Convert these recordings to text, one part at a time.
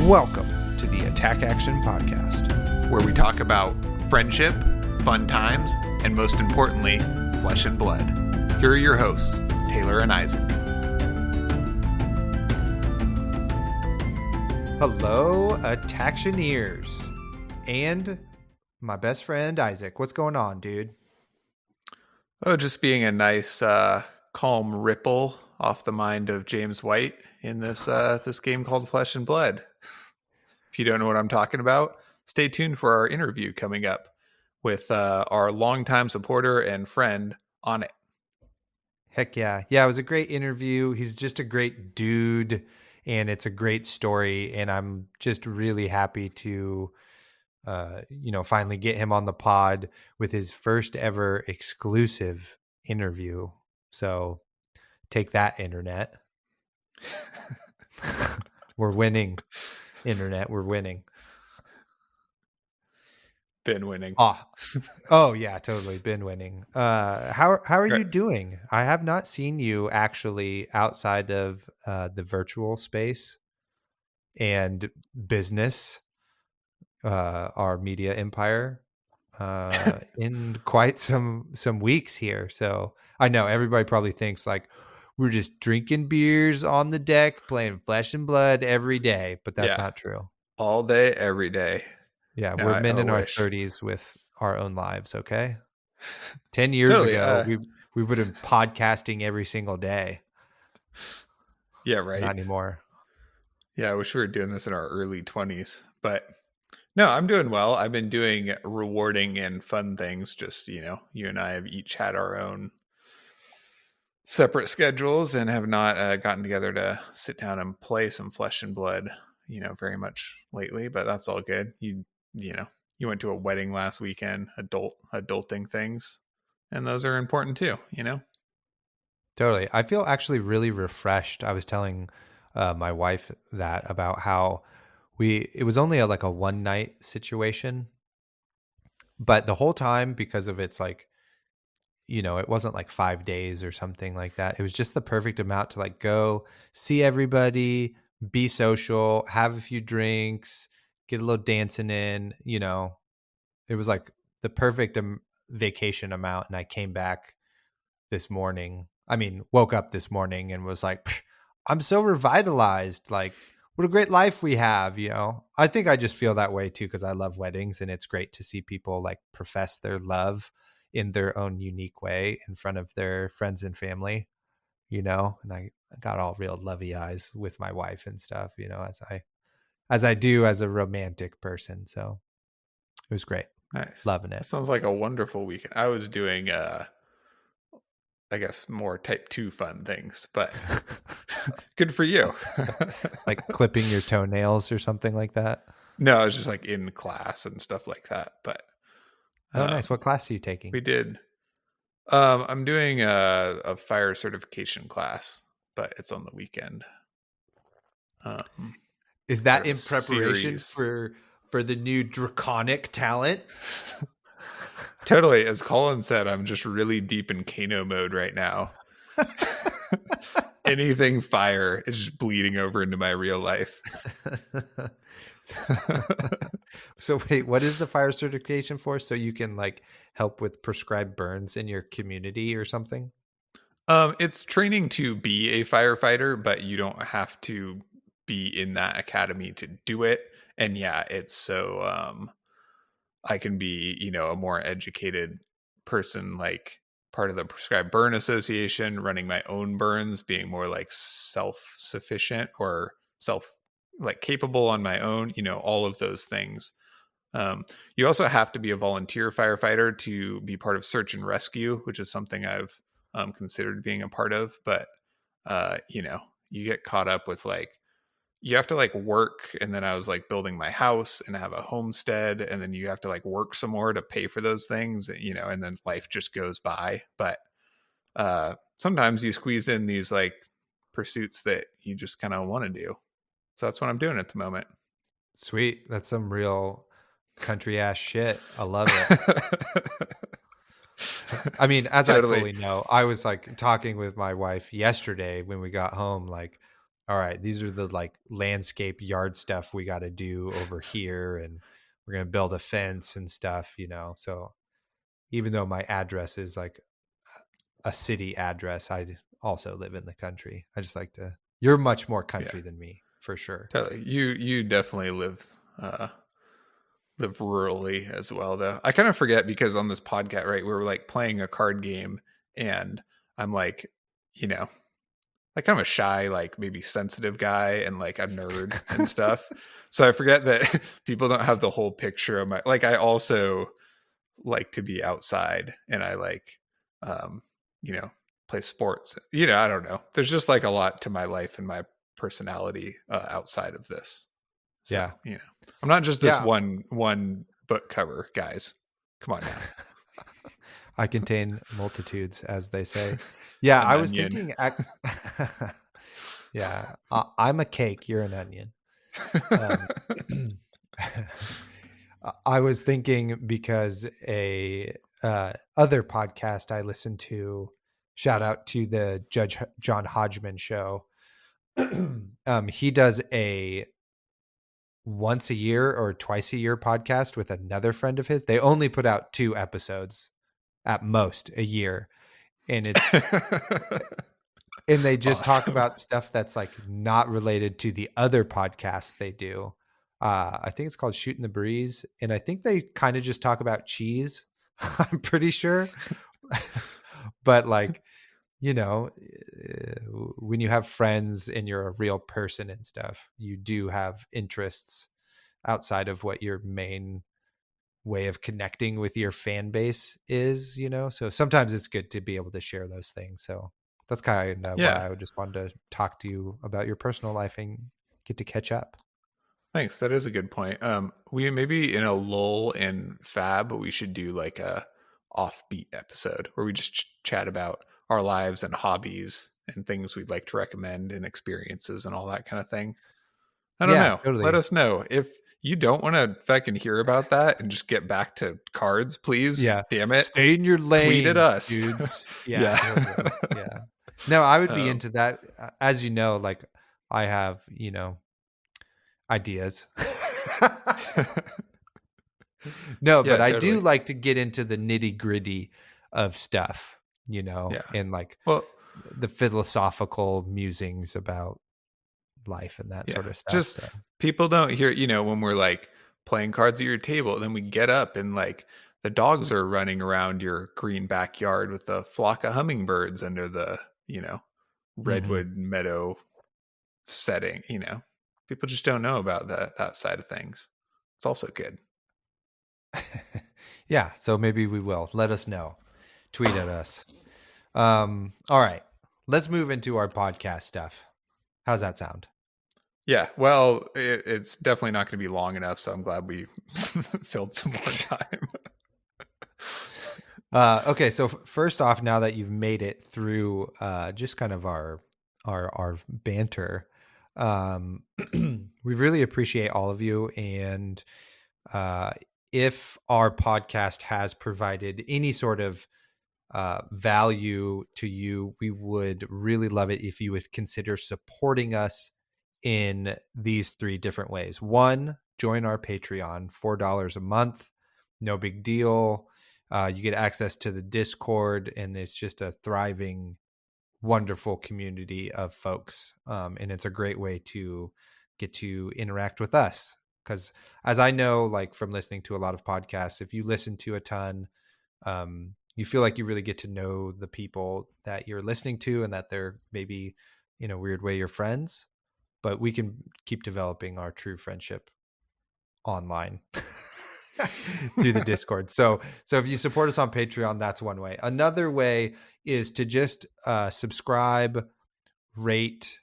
Welcome to the Attack Action Podcast, where we talk about friendship, fun times, and most importantly, flesh and blood. Here are your hosts, Taylor and Isaac. Hello, Attactioneers, and my best friend Isaac. What's going on, dude? Oh, just being a nice, calm ripple off the mind of James White in this game called Flesh and Blood. If you don't know what I'm talking about, stay tuned for our interview coming up with our longtime supporter and friend, Onit. Heck yeah. Yeah, it was a great interview. He's just a great dude, and it's a great story, and I'm just really happy to finally get him on the pod with his first ever exclusive interview. So take that, internet. We're winning. Internet, we're winning. Been winning. Oh yeah, totally been winning. How are you doing? I have not seen you actually outside of the virtual space and business, our media empire, in quite some weeks here. So I know everybody probably thinks like we're just drinking beers on the deck, playing Flesh and Blood every day, but that's not true. All day, every day. Yeah, we're men in our 30s with our own lives, okay? 10 years ago, we would have been podcasting every single day. Yeah, right. Not anymore. Yeah, I wish we were doing this in our early 20s. But no, I'm doing well. I've been doing rewarding and fun things. Just, you and I have each had our own separate schedules and have not gotten together to sit down and play some Flesh and Blood, very much lately. But that's all good. You went to a wedding last weekend, adulting things, and those are important too, Totally. I feel actually really refreshed. I was telling my wife that about how it was only a one night situation, but the whole time, because of it's it wasn't like 5 days or something like that. It was just the perfect amount to go see everybody, be social, have a few drinks, get a little dancing in, it was like the perfect vacation amount. And I came back woke up this morning and was like, I'm so revitalized. Like, what a great life we have. I think I just feel that way too, because I love weddings, and it's great to see people profess their love in their own unique way in front of their friends and family, and I got all real lovey eyes with my wife and stuff, as I do as a romantic person. So it was great. Nice. Loving it. That sounds like a wonderful weekend. I was doing, I guess, more type 2 fun things, but good for you. Like clipping your toenails or something like that? No, I was just in class and stuff like that. But nice. What class are you taking? We did. I'm doing a fire certification class, but it's on the weekend. Is that in preparation for the new draconic talent? Totally. As Colin said, I'm just really deep in Kano mode right now. Anything fire is just bleeding over into my real life. So wait, what is the fire certification for? So you can help with prescribed burns in your community or something? It's training to be a firefighter, but you don't have to be in that academy to do it. And yeah, it's so I can be, a more educated person, part of the Prescribed Burn Association, running my own burns, being more self-sufficient or capable on my own, all of those things. You also have to be a volunteer firefighter to be part of search and rescue, which is something I've considered being a part of. But, you get caught up with you have to work. And then I was building my house and have a homestead. And then you have to work some more to pay for those things, and then life just goes by. But sometimes you squeeze in these pursuits that you just kind of want to do. So that's what I'm doing at the moment. Sweet. That's some real country ass shit. I love it. I mean, as totally. I fully know, I was talking with my wife yesterday when we got home, all right, these are the like landscape yard stuff we got to do over here, and we're going to build a fence and stuff, So even though my address is like a city address, I also live in the country. I just like to, you're much more Yeah, country than me for sure. totally. You definitely live rurally as well, though. I kind of forget because on this podcast, right, we were like playing a card game, and I'm like, you know, like kind of a shy, like maybe sensitive guy and like a nerd and stuff. So I forget that people don't have the whole picture of my, like, I also like to be outside, and I like, um, you know, play sports. I don't know. There's just like a lot to my life and my personality outside of this. So, Yeah. I'm not just this Yeah. one book cover, guys. Come on now. I contain multitudes, as they say. Yeah. An I was onion. thinking, yeah, I'm a cake. You're an onion. Um, I was thinking because a other podcast I listened to, shout out to the Judge John Hodgman show. He does a once a year or twice a year podcast with another friend of his. They only put out 2 episodes at most a year, and they just talk Awesome. about stuff that's like not related to the other podcasts they do. I think it's called Shooting the Breeze, and I think they kind of just talk about cheese. I'm pretty sure, but like, when you have friends and you're a real person and stuff, you do have interests outside of what your main way of connecting with your fan base is, so sometimes it's good to be able to share those things. So that's kind of Yeah. why I just wanted to talk to you about your personal life and get to catch up. Thanks. That is a good point. We maybe in a lull in Fab, we should do like a offbeat episode where we just chat about our lives and hobbies and things we'd like to recommend and experiences and all that kind of thing. I don't Yeah, know. Let totally. us know if you don't want to fucking hear about that and just get back to cards, please. Yeah. Damn it. Stay in your Tweet at lane, us. dudes. Yeah, Yeah. totally. Yeah. No, I would be um, into that. As you know, like I have, ideas. No, yeah, but I do totally. like to get into the nitty gritty of stuff, Yeah. and like Well, the philosophical musings about life and that yeah. sort of stuff. Just So people don't hear, when we're like playing cards at your table, then we get up and like the dogs are running around your green backyard with a flock of hummingbirds under the, Mhm. redwood meadow setting, People just don't know about that side of things. It's also good. Yeah, so maybe we will. Let us know. Tweet at us. All right. Let's move into our podcast stuff. How's that sound? Yeah, well, it's definitely not going to be long enough, so I'm glad we filled some more time. Okay, so first off, now that you've made it through just kind of our banter, we really appreciate all of you. And uh, if our podcast has provided any sort of value to you, we would really love it if you would consider supporting us in these 3 different ways. 1, join our Patreon, $4 a month, no big deal. You get access to the Discord, and it's just a thriving, wonderful community of folks. And it's a great way to get to interact with us. Because as I know, like from listening to a lot of podcasts, if you listen to a ton, you feel like you really get to know the people that you're listening to, and that they're maybe in a weird way your friends, but we can keep developing our true friendship online through the Discord. So if you support us on Patreon, that's one way. Another way is to just subscribe, rate,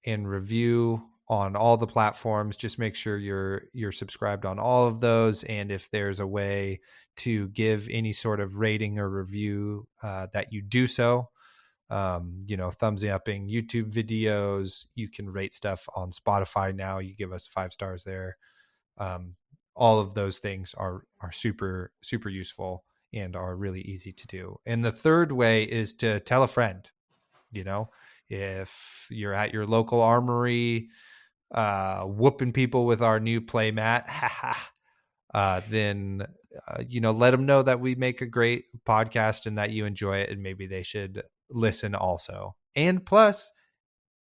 and review on all the platforms. Just make sure you're subscribed on all of those. And if there's a way to give any sort of rating or review, that you do so. Thumbs upping YouTube videos. You can rate stuff on Spotify now. You give us 5 stars there. All of those things are super, super useful and are really easy to do. And the third way is to tell a friend. if you're at your local armory, whooping people with our new playmat, then let them know that we make a great podcast and that you enjoy it, and maybe they should listen also. And plus,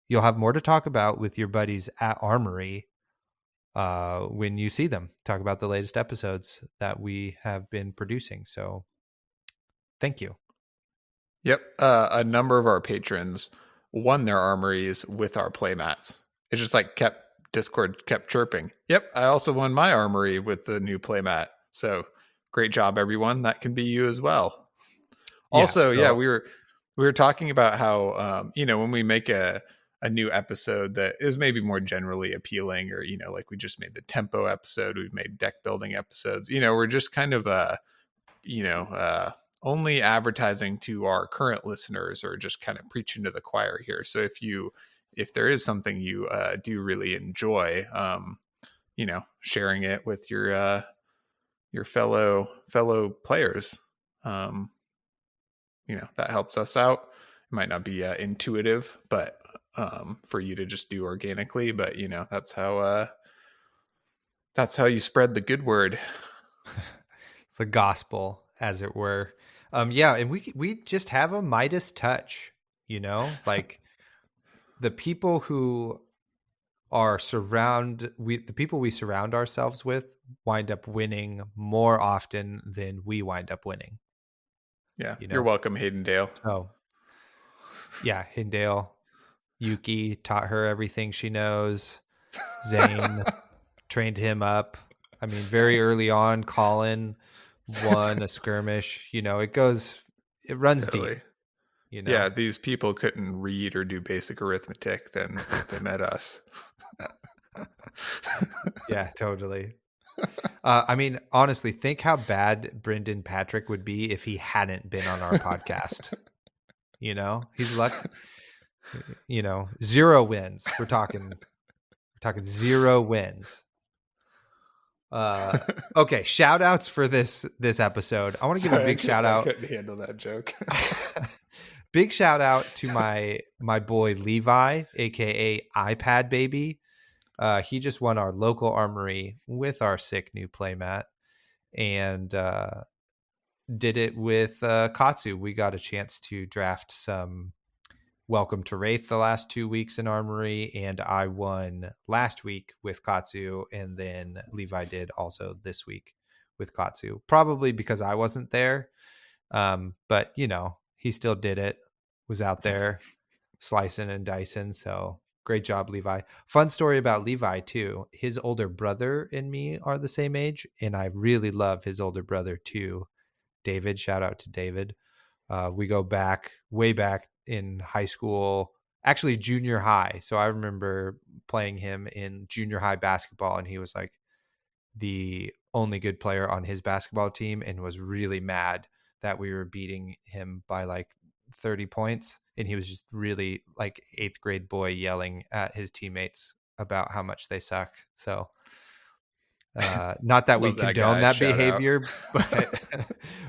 you'll have more to talk about with your buddies at Armory when you see them. Talk about the latest episodes that we have been producing. So thank you. Yep. A number of our patrons won their armories with our playmats. It's just like Discord kept chirping. Yep. I also won my armory with the new playmat. So great job, everyone. That can be you as well. Also, we were talking about how, when we make a new episode that is maybe more generally appealing, or, like we just made the tempo episode, we've made deck building episodes, we're just kind of, only advertising to our current listeners, or just kind of preaching to the choir here. So if there is something you do really enjoy, sharing it with your fellow players, that helps us out. It might not be intuitive, but for you to just do organically, but that's how you spread the good word, the gospel, as it were. And we just have a Midas touch, like the people who are the people we surround ourselves with wind up winning more often than we wind up winning. Yeah. You're welcome, Haydendale. Oh yeah. Haydendale, Yuki taught her everything she knows. Zane trained him up. I mean, very early on, Colin won a skirmish. It runs totally deep. Yeah, these people couldn't read or do basic arithmetic, then they met us. Yeah, totally. I mean, honestly, think how bad Brendan Patrick would be if he hadn't been on our podcast. He's lucky. 0 wins. We're talking 0 wins. Okay, shout outs for this episode. I want to give a big shout out. I couldn't handle that joke. Big shout out to my boy Levi, aka iPad Baby. He just won our local armory with our sick new playmat, and did it with Katsu. We got a chance to draft some Welcome to Wraith the last 2 weeks in Armory, and I won last week with Katsu, and then Levi did also this week with Katsu, probably because I wasn't there. But he still did it, was out there slicing and dicing. So great job, Levi. Fun story about Levi too. His older brother and me are the same age, and I really love his older brother too, David. Shout out to David. We go way back in high school, actually junior high. So I remember playing him in junior high basketball, and he was like the only good player on his basketball team, and was really mad that we were beating him by like 30 points. And he was just really like 8th grade boy yelling at his teammates about how much they suck. So not that we condone that behavior,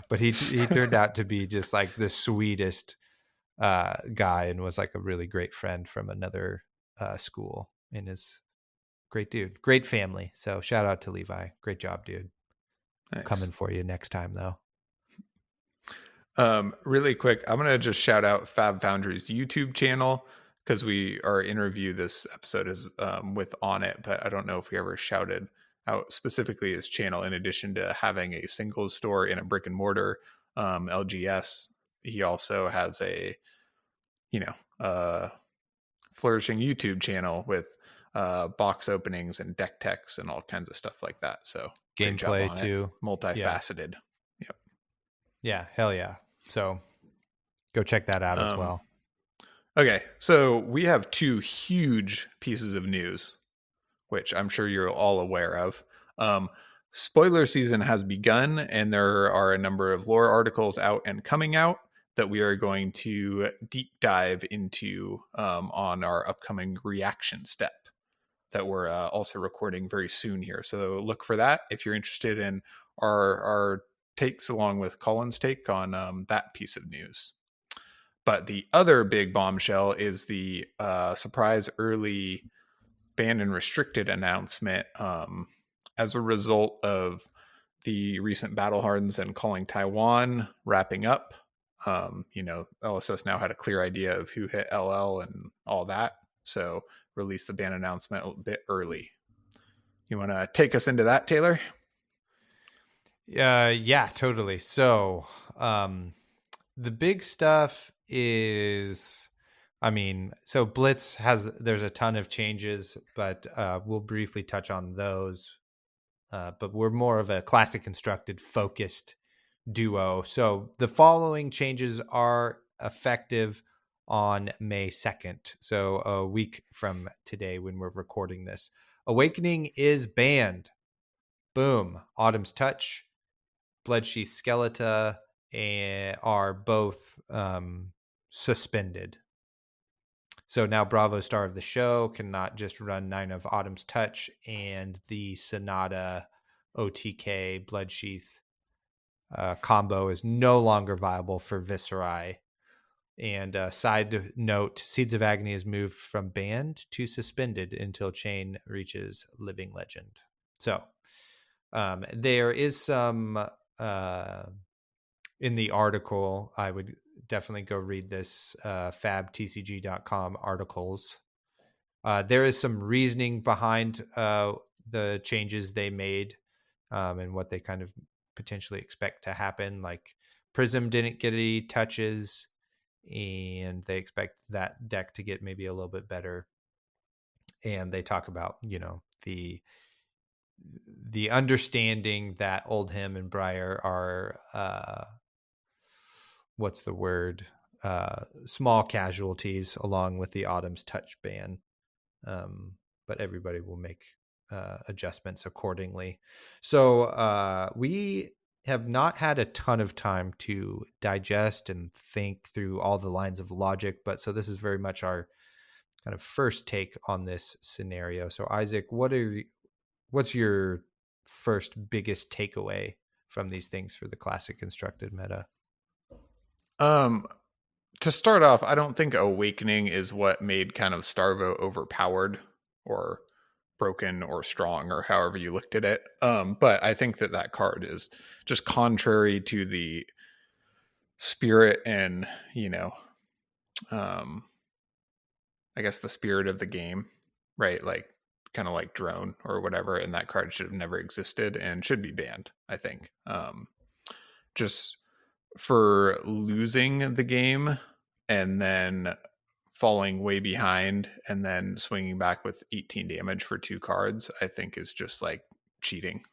but he turned out to be just like the sweetest guy, and was like a really great friend from another school, and is great dude, great family. So shout out to Levi. Great job, dude. Nice. Coming for you next time though. Really quick, I'm going to just shout out Fab Foundry's YouTube channel, because our interview this episode is with Onit, but I don't know if we ever shouted out specifically his channel. In addition to having a single store in a brick and mortar LGS, he also has a flourishing YouTube channel with box openings and deck techs and all kinds of stuff like that. So gameplay too, multifaceted. Yep. Yeah, hell yeah. So go check that out as well. Okay, so we have 2 huge pieces of news, which I'm sure you're all aware of. Spoiler season has begun, and there are a number of lore articles out and coming out that we are going to deep dive into on our upcoming reaction step that we're also recording very soon here. So look for that if you're interested in our takes along with Colin's take on that piece of news. But the other big bombshell is the surprise early banned and restricted announcement as a result of the recent battle hardens and calling Taiwan wrapping up. LSS now had a clear idea of who hit LL and all that, so released the ban announcement a bit early. You want to take us into that, Taylor? Yeah, totally. So, the big stuff is, so Blitz there's a ton of changes, but we'll briefly touch on those. But we're more of a classic constructed focused duo. So the following changes are effective on May 2nd. So a week from today when we're recording this. Awakening is banned. Boom. Autumn's Touch, Bloodsheath Skeleta are both suspended. So now Bravo Star of the Show cannot just run 9 of Autumn's Touch, and the Sonata OTK Bloodsheath combo is no longer viable for Viserai. And side note, Seeds of Agony is moved from banned to suspended until Chain reaches Living Legend. So there is some in the article. I would definitely go read this fabtcg.com articles. There is some reasoning behind the changes they made and what they kind of potentially expect to happen. Like Prism didn't get any touches, and they expect that deck to get maybe a little bit better. And they talk about, the understanding that Oldham and Briar are what's the word? Small casualties along with the Autumn's Touch ban. But everybody will make adjustments accordingly. So we have not had a ton of time to digest and think through all the lines of logic, but so this is very much our kind of first take on this scenario. So Isaac, what's your first biggest takeaway from these things for the classic constructed meta? To start off, I don't think Awakening is what made kind of Starvo overpowered or broken or strong or however you looked at it. But I think that card is just contrary to the spirit and, I guess the spirit of the game, right? Like kind of like Drone or whatever. And that card should have never existed and should be banned, I think. Just for losing the game and then falling way behind and then swinging back with 18 damage for 2 cards, I think is just like cheating.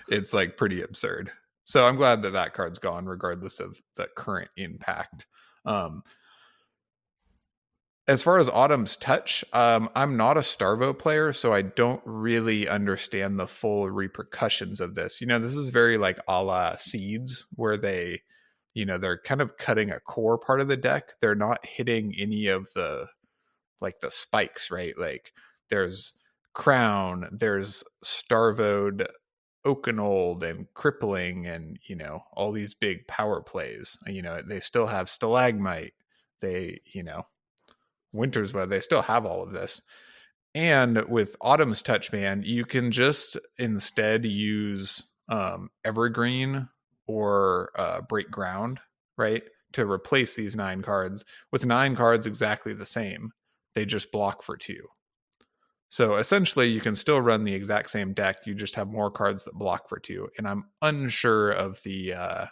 It's like pretty absurd. So I'm glad that card's gone regardless of the current impact. As far as Autumn's Touch, I'm not a Starvo player, so I don't really understand the full repercussions of this. This is very like a la Seeds, where they, they're kind of cutting a core part of the deck. They're not hitting any of the spikes, right? Like there's Crown, there's Starvoed Oakenold and Crippling and, all these big power plays. They still have Stalagmite. They, Winter's Web, they still have all of this. And with Autumn's Touch ban, you can just instead use Evergreen or Break Ground, right? To replace these 9 cards with 9 cards exactly the same. They just block for 2. So essentially, you can still run the exact same deck. You just have more cards that block for 2. And I'm unsure of the,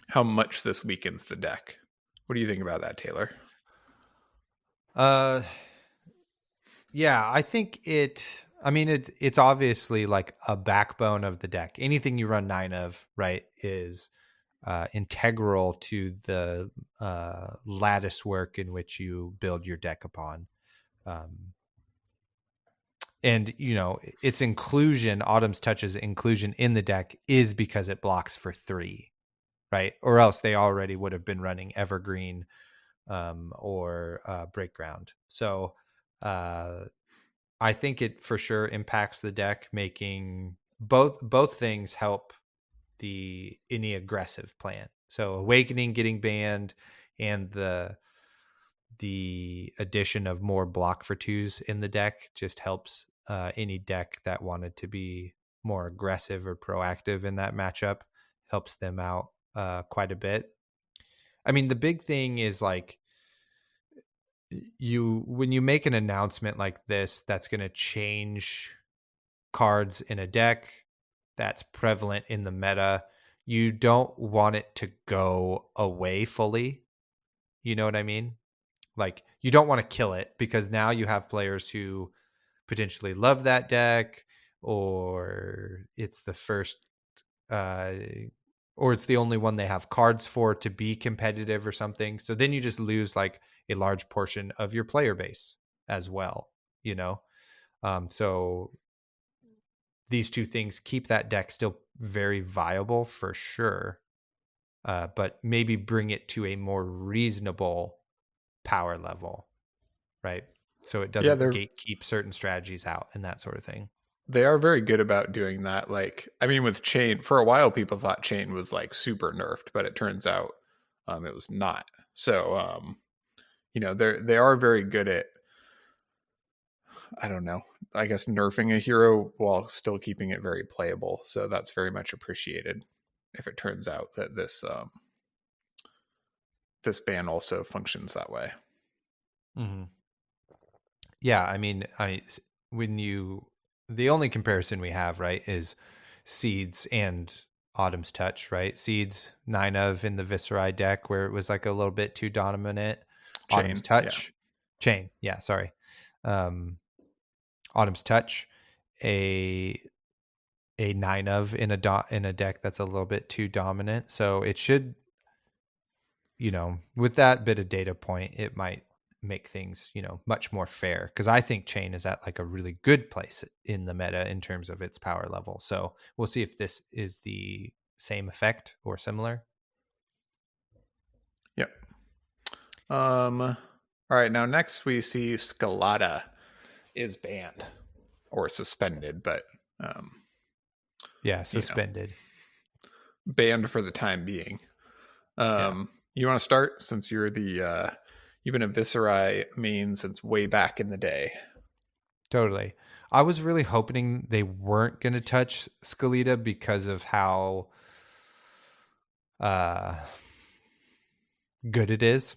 how much this weakens the deck. What do you think about that, Taylor? Yeah, I think it's obviously like a backbone of the deck. Anything you run 9 of, right, is integral to the lattice work in which you build your deck upon. And, its inclusion, Autumn's Touch's inclusion in the deck is because it blocks for 3, right? Or else they already would have been running Evergreen or Break Ground. So I think it for sure impacts the deck, making both things help any aggressive plan. So Awakening getting banned, and the addition of more block for twos in the deck just helps any deck that wanted to be more aggressive or proactive in that matchup, helps them out quite a bit. I mean, the big thing is like when you make an announcement like this that's going to change cards in a deck that's prevalent in the meta, you don't want it to go away fully. You know what I mean? Like, you don't want to kill it, because now you have players who potentially love that deck, or it's the first or it's the only one they have cards for to be competitive or something. So then you just lose like a large portion of your player base as well, you know? So these two things keep that deck still very viable for sure, but maybe bring it to a more reasonable power level, right? So it Yeah, doesn't gatekeep certain strategies out and that sort of thing. they are very good about doing that. Like, I mean, with Chain, for a while, people thought Chain was like super nerfed, but it turns out it was not. So, they are very good at, I don't know, I guess nerfing a hero while still keeping it very playable. So that's very much appreciated if it turns out that this ban also functions that way. Mm-hmm. Yeah, I mean, the only comparison we have, right, is Seeds and Autumn's Touch, right? Seeds 9 of in the Viserai deck where it was like a little bit too dominant. Chain, Autumn's Touch, Chain, yeah, sorry. Autumn's Touch, a 9 of in a deck that's a little bit too dominant. So it should, with that bit of data point, it might make things, much more fair, because I think Chain is at like a really good place in the meta in terms of its power level. So we'll see if this is the same effect or similar. Yep. All right, now next we see Scalata is banned or suspended, but suspended. Banned for the time being. You want to start, since you're you've been a Viserai main since way back in the day. Totally. I was really hoping they weren't going to touch Scalita because of how good it is.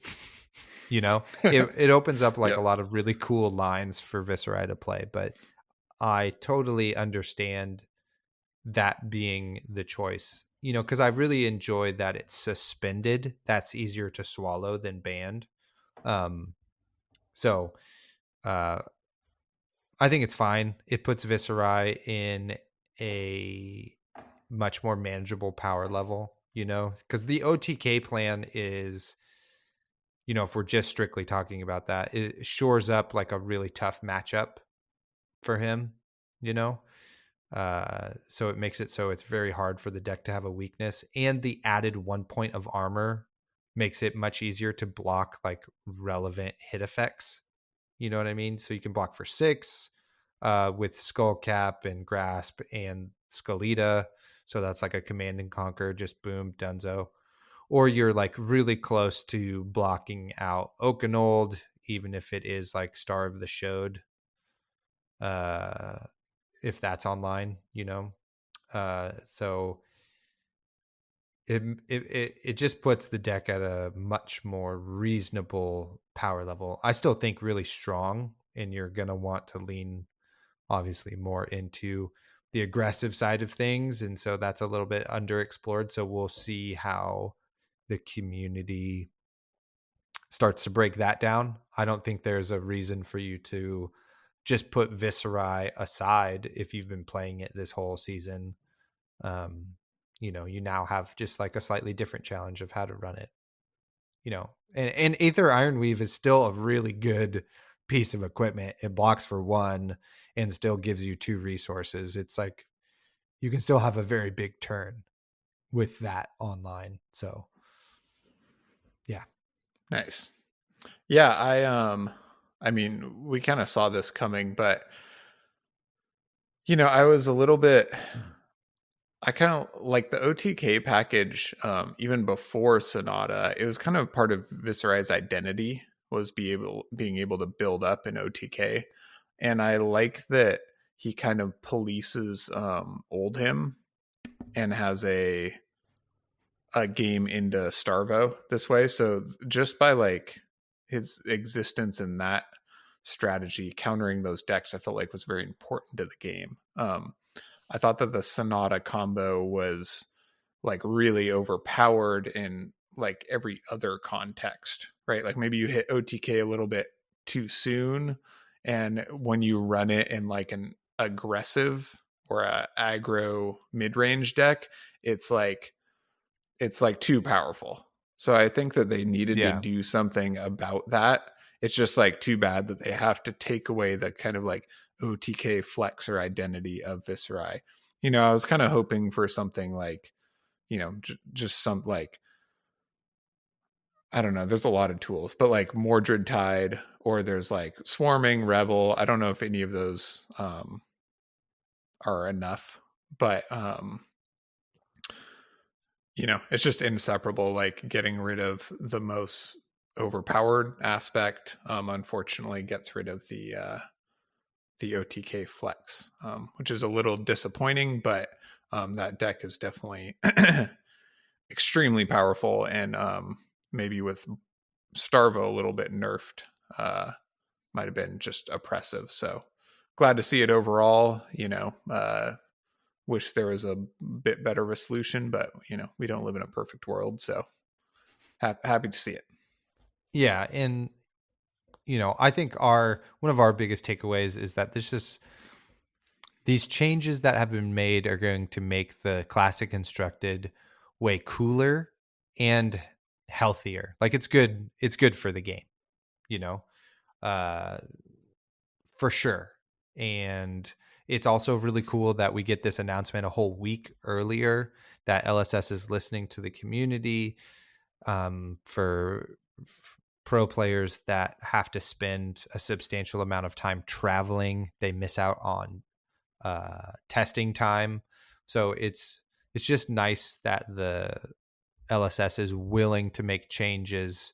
It opens up like a lot of really cool lines for Viserai to play, but I totally understand that being the choice, because I really enjoyed that it's suspended. That's easier to swallow than banned. So I think it's fine. It puts Viserai in a much more manageable power level, because the OTK plan is, if we're just strictly talking about that, it shores up like a really tough matchup for him, so it makes it so it's very hard for the deck to have a weakness, and the added 1 point of armor makes it much easier to block like relevant hit effects. You know what I mean? So you can block for 6 with Skull Cap and Grasp and Scalita. So that's like a Command and Conquer, just boom, dunzo. Or you're like really close to blocking out Okanold, even if it is like Star of the Showed. If that's online, so it just puts the deck at a much more reasonable power level. I still think really strong, and you're going to want to lean obviously more into the aggressive side of things. And so that's a little bit underexplored. So we'll see how the community starts to break that down. I don't think there's a reason for you to just put Viserai aside if you've been playing it this whole season. You now have just like a slightly different challenge of how to run it, and Aether Ironweave is still a really good piece of equipment. It blocks for 1 and still gives you 2 resources. It's like you can still have a very big turn with that online. So yeah. Nice. Yeah, I mean, we kind of saw this coming, but I was a little bit I kind of like the OTK package, even before Sonata. It was kind of part of Viserai's identity was being able to build up an OTK, and I like that he kind of polices Oldhim and has a game into Starvo this way. So just by like his existence in that strategy, countering those decks, I felt like was very important to the game. I thought that the Sonata combo was like really overpowered in like every other context, right? Like maybe you hit OTK a little bit too soon, and when you run it in like an aggressive or a aggro mid-range deck, it's like it's like too powerful. So I think that they needed to Yeah. do something about that. It's just like too bad that they have to take away the kind of like OTK flex or identity of Viserai. I was kind of hoping for something like, just some like, I don't know, there's a lot of tools, but like Mordred Tide, or there's like Swarming, Revel. I don't know if any of those are enough, but it's just inseparable. Like getting rid of the most overpowered aspect, unfortunately, gets rid of the OTK flex, which is a little disappointing. But that deck is definitely extremely powerful, and maybe with Starvo a little bit nerfed, might have been just oppressive. So glad to see it overall. Wish there was a bit better of a solution, but we don't live in a perfect world, so happy to see it. Yeah, and I think one of our biggest takeaways is that these changes that have been made are going to make the classic constructed way cooler and healthier. Like it's good for the game, you know, uh, for sure. And it's also really cool that we get this announcement a whole week earlier that LSS is listening to the community, for pro players that have to spend a substantial amount of time traveling. They miss out on testing time. So it's just nice that the LSS is willing to make changes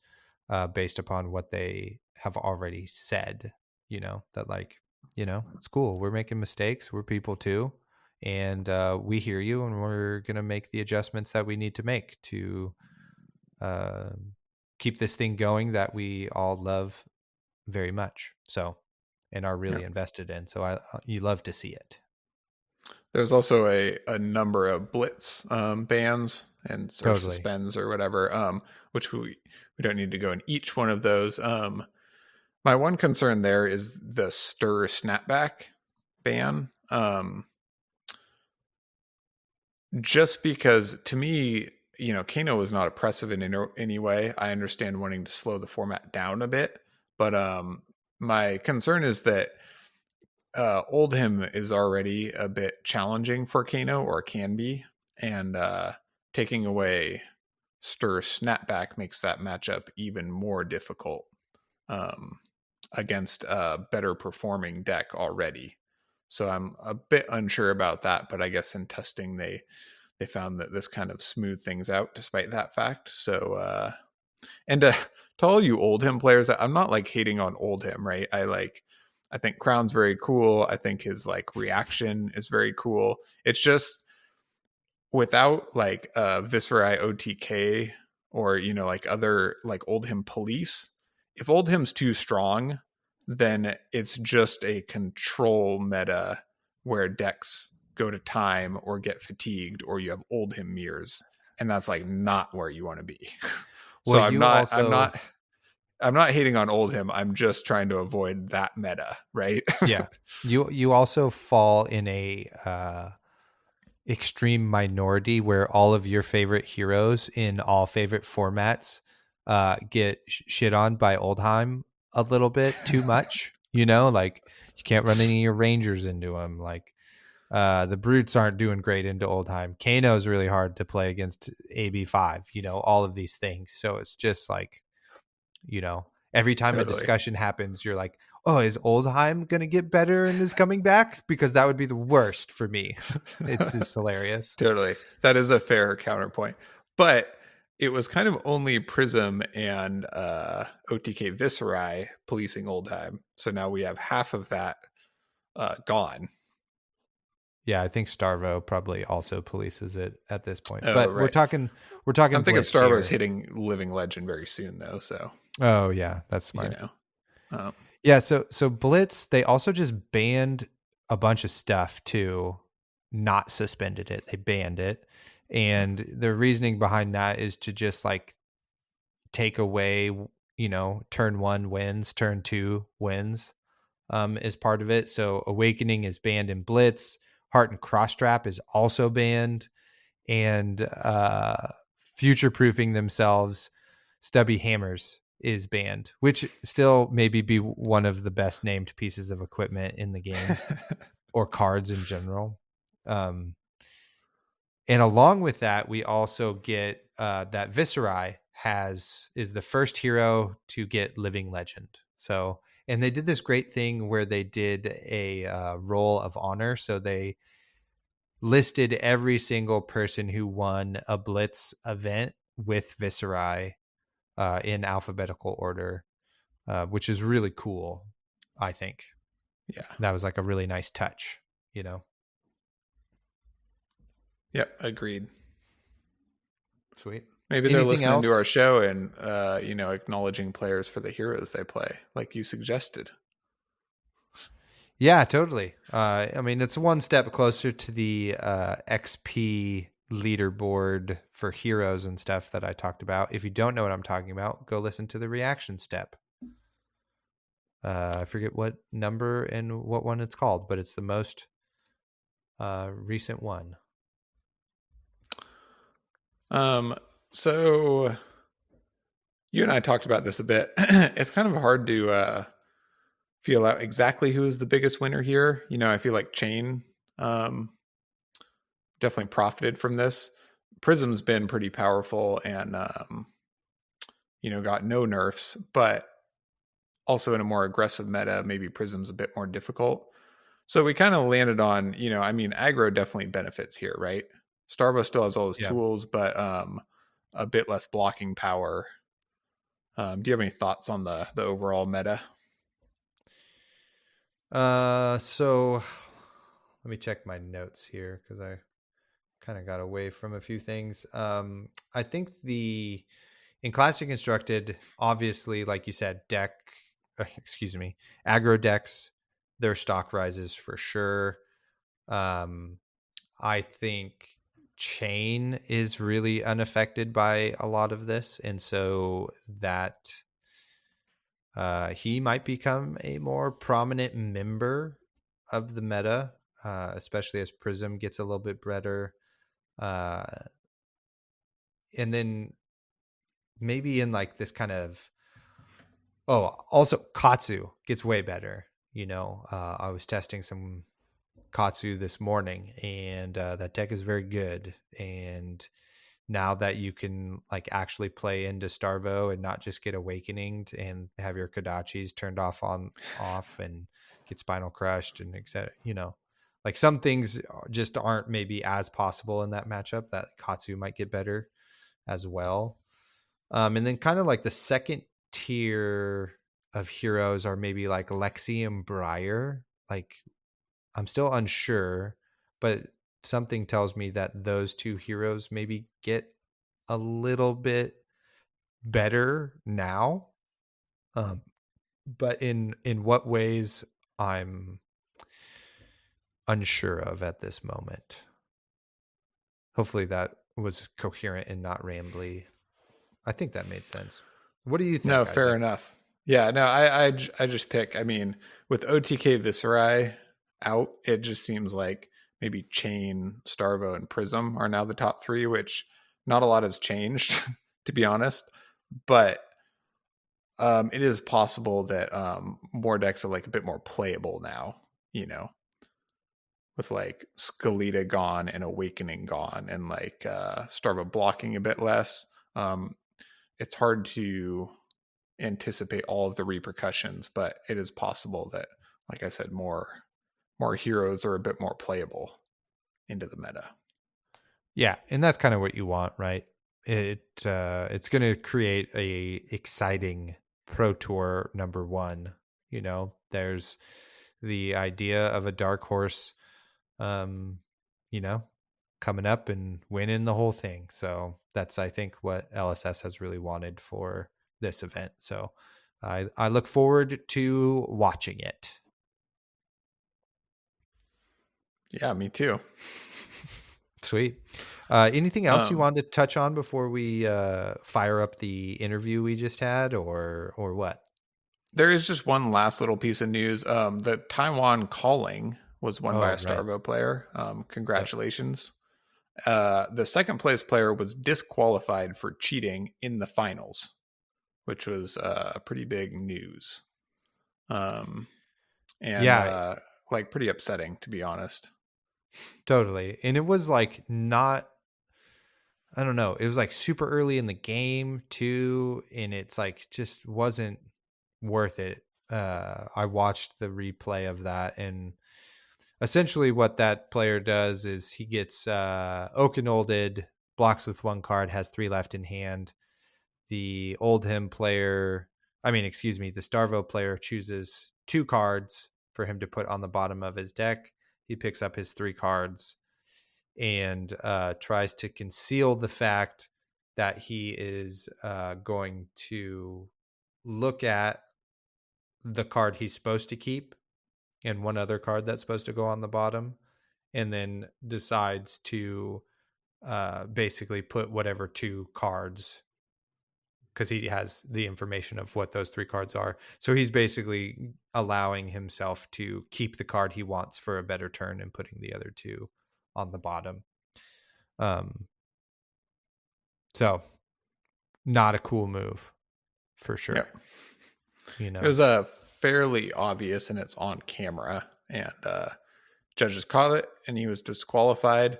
based upon what they have already said. That like, it's cool. We're making mistakes. We're people too. And we hear you, and we're going to make the adjustments that we need to make to keep this thing going that we all love very much. So, and are really invested in. So you love to see it. There's also a number of blitz bans and or Totally. suspends or whatever, which we don't need to go in each one of those. My one concern there is the stir snapback ban. Just because to me, Kano was not oppressive in any way. I understand wanting to slow the format down a bit, but my concern is that Oldhim is already a bit challenging for Kano, or can be, and taking away Stir Snapback makes that matchup even more difficult against a better performing deck already. So I'm a bit unsure about that, but I guess in testing they found that this kind of smoothed things out despite that fact. So and to all you Oldhim players, I'm not like hating on Oldhim, right? I think Crown's very cool. I think his like reaction is very cool. It's just without like Viserai OTK or like other like Oldhim police, if Oldhim's too strong, then it's just a control meta where decks go to time or get fatigued, or you have Oldhim mirrors, and that's like not where you want to be. So Well, I'm not hating on Oldhim. I'm just trying to avoid that meta, right? yeah, you also fall in a extreme minority where all of your favorite heroes in all favorite formats get shit on by Oldhim a little bit too much. Like you can't run any of your Rangers into them. Like the Brutes aren't doing great into Oldhim. Kano is really hard to play against AB5. All of these things. So it's just like, Every time a Totally. discussion happens, you're like, oh, is Oldheim going to get better and is coming back? Because that would be the worst for me. It's just hilarious. Totally. That is a fair counterpoint. But it was kind of only Prism and OTK Viscerai policing Oldheim. So now we have half of that gone. Yeah, I think Starvo probably also polices it at this point. Oh, But we're right. talking I'm thinking Blitz Starvo's here. hitting Living Legend very soon, though. So, Oh yeah, that's you smart. know. Um, Yeah, so Blitz, they also just banned a bunch of stuff too, not suspended it. They banned it. And the reasoning behind that is to just like take away, turn 1 wins, turn 2 wins, is part of it. So Awakening is banned in Blitz. Heart and Crosstrap is also banned. And future proofing themselves, Stubby Hammers is banned, which still maybe be one of the best named pieces of equipment in the game or cards in general. And along with that, we also get that Viscerai is the first hero to get Living Legend. So, and they did this great thing where they did a roll of honor. So they listed every single person who won a Blitz event with Viscerai in alphabetical order, which is really cool, I think. yeah. That was like a really nice touch, Yep. Agreed. Sweet. Maybe they're Anything listening to our else? show and, acknowledging players for the heroes they play, like you suggested. Yeah, totally. I mean, it's one step closer to the XP leaderboard for heroes and stuff that I talked about. If you don't know what I'm talking about, go listen to the reaction step. I forget what number and what one it's called, but it's the most recent one. So you and I talked about this a bit. It's kind of hard to feel out exactly who is the biggest winner here. I feel like Chain definitely profited from this. Prism's been pretty powerful and got no nerfs, but also in a more aggressive meta, maybe Prism's a bit more difficult. So we kind of landed on, aggro definitely benefits here, right? Starvo still has all his Yeah. tools, but a bit less blocking power. Do you have any thoughts on the overall meta? So let me check my notes here because I kind of got away from a few things. I think in Classic Constructed, obviously, like you said, aggro decks, their stock rises for sure. I think Chain is really unaffected by a lot of this, and so that he might become a more prominent member of the meta, especially as Prism gets a little bit better. And then maybe in like this kind of, also Katsu gets way better. I was testing some Katsu this morning, and that deck is very good. And now that you can like actually play into Starvo and not just get Awakening and have your Kodachis turned off and get Spinal Crushed and etc. Like some things just aren't maybe as possible in that matchup. That Katsu might get better as well. And then kind of like the second tier of heroes are maybe like Lexi and Briar. Like I'm still unsure, but something tells me that those two heroes maybe get a little bit better now. But in what ways, I'm unsure of at this moment. Hopefully that was coherent and not rambly. I think that made sense. What do you think, No, fair Isaac? enough. Yeah, no, I just pick. I mean, with OTK Viscerai out, it just seems like maybe Chain, Starvo, and Prism are now the top three, which not a lot has changed, to be honest. But it is possible that more decks are like a bit more playable now, with like Skeleta gone and Awakening gone and like Starvo blocking a bit less. It's hard to anticipate all of the repercussions, but it is possible that, like I said, more heroes are a bit more playable into the meta. Yeah, and that's kind of what you want, right? It's going to create a exciting Pro Tour number 1. You know, there's the idea of a dark horse, you know, coming up and winning the whole thing. So that's, I think, what LSS has really wanted for this event. So I look forward to watching it. Yeah, me too. Sweet. Anything else you wanted to touch on before we fire up the interview we just had, or what? There is just one last little piece of news. The Taiwan Calling was won by a Starvo player. Congratulations. Yep. The second place player was disqualified for cheating in the finals, which was pretty big news. Like pretty upsetting, to be honest. Totally. And it was like not, I don't know, it was like super early in the game too, and it's like just wasn't worth it. I watched the replay of that, and essentially what that player does is he gets Okinolded, blocks with 1 card, has 3 left in hand. The the Starvo player chooses 2 cards for him to put on the bottom of his deck. He picks up his 3 cards and tries to conceal the fact that he is going to look at the card he's supposed to keep and one other card that's supposed to go on the bottom, and then decides to basically put whatever 2 cards, because he has the information of what those 3 cards are. So he's basically allowing himself to keep the card he wants for a better turn and putting the other 2 on the bottom. So not a cool move for sure. Yep. You know, it was fairly obvious, and it's on camera, and judges caught it, and he was disqualified.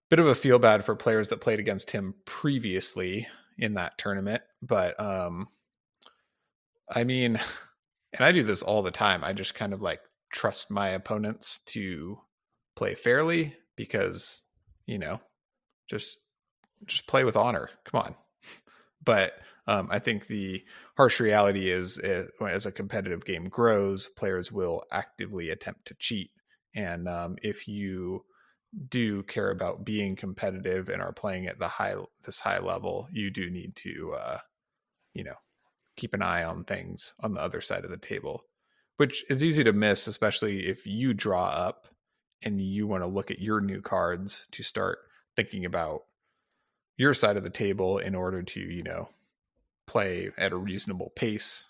Bit of a feel bad for players that played against him previously in that tournament, but I mean, and I do this all the time. I just kind of like trust my opponents to play fairly, because, you know, just play with honor. Come on. But I think the harsh reality is, as a competitive game grows, players will actively attempt to cheat. And if you do care about being competitive and are playing at this high level, you do need to, keep an eye on things on the other side of the table, which is easy to miss, especially if you draw up and you want to look at your new cards to start thinking about your side of the table in order to, play at a reasonable pace,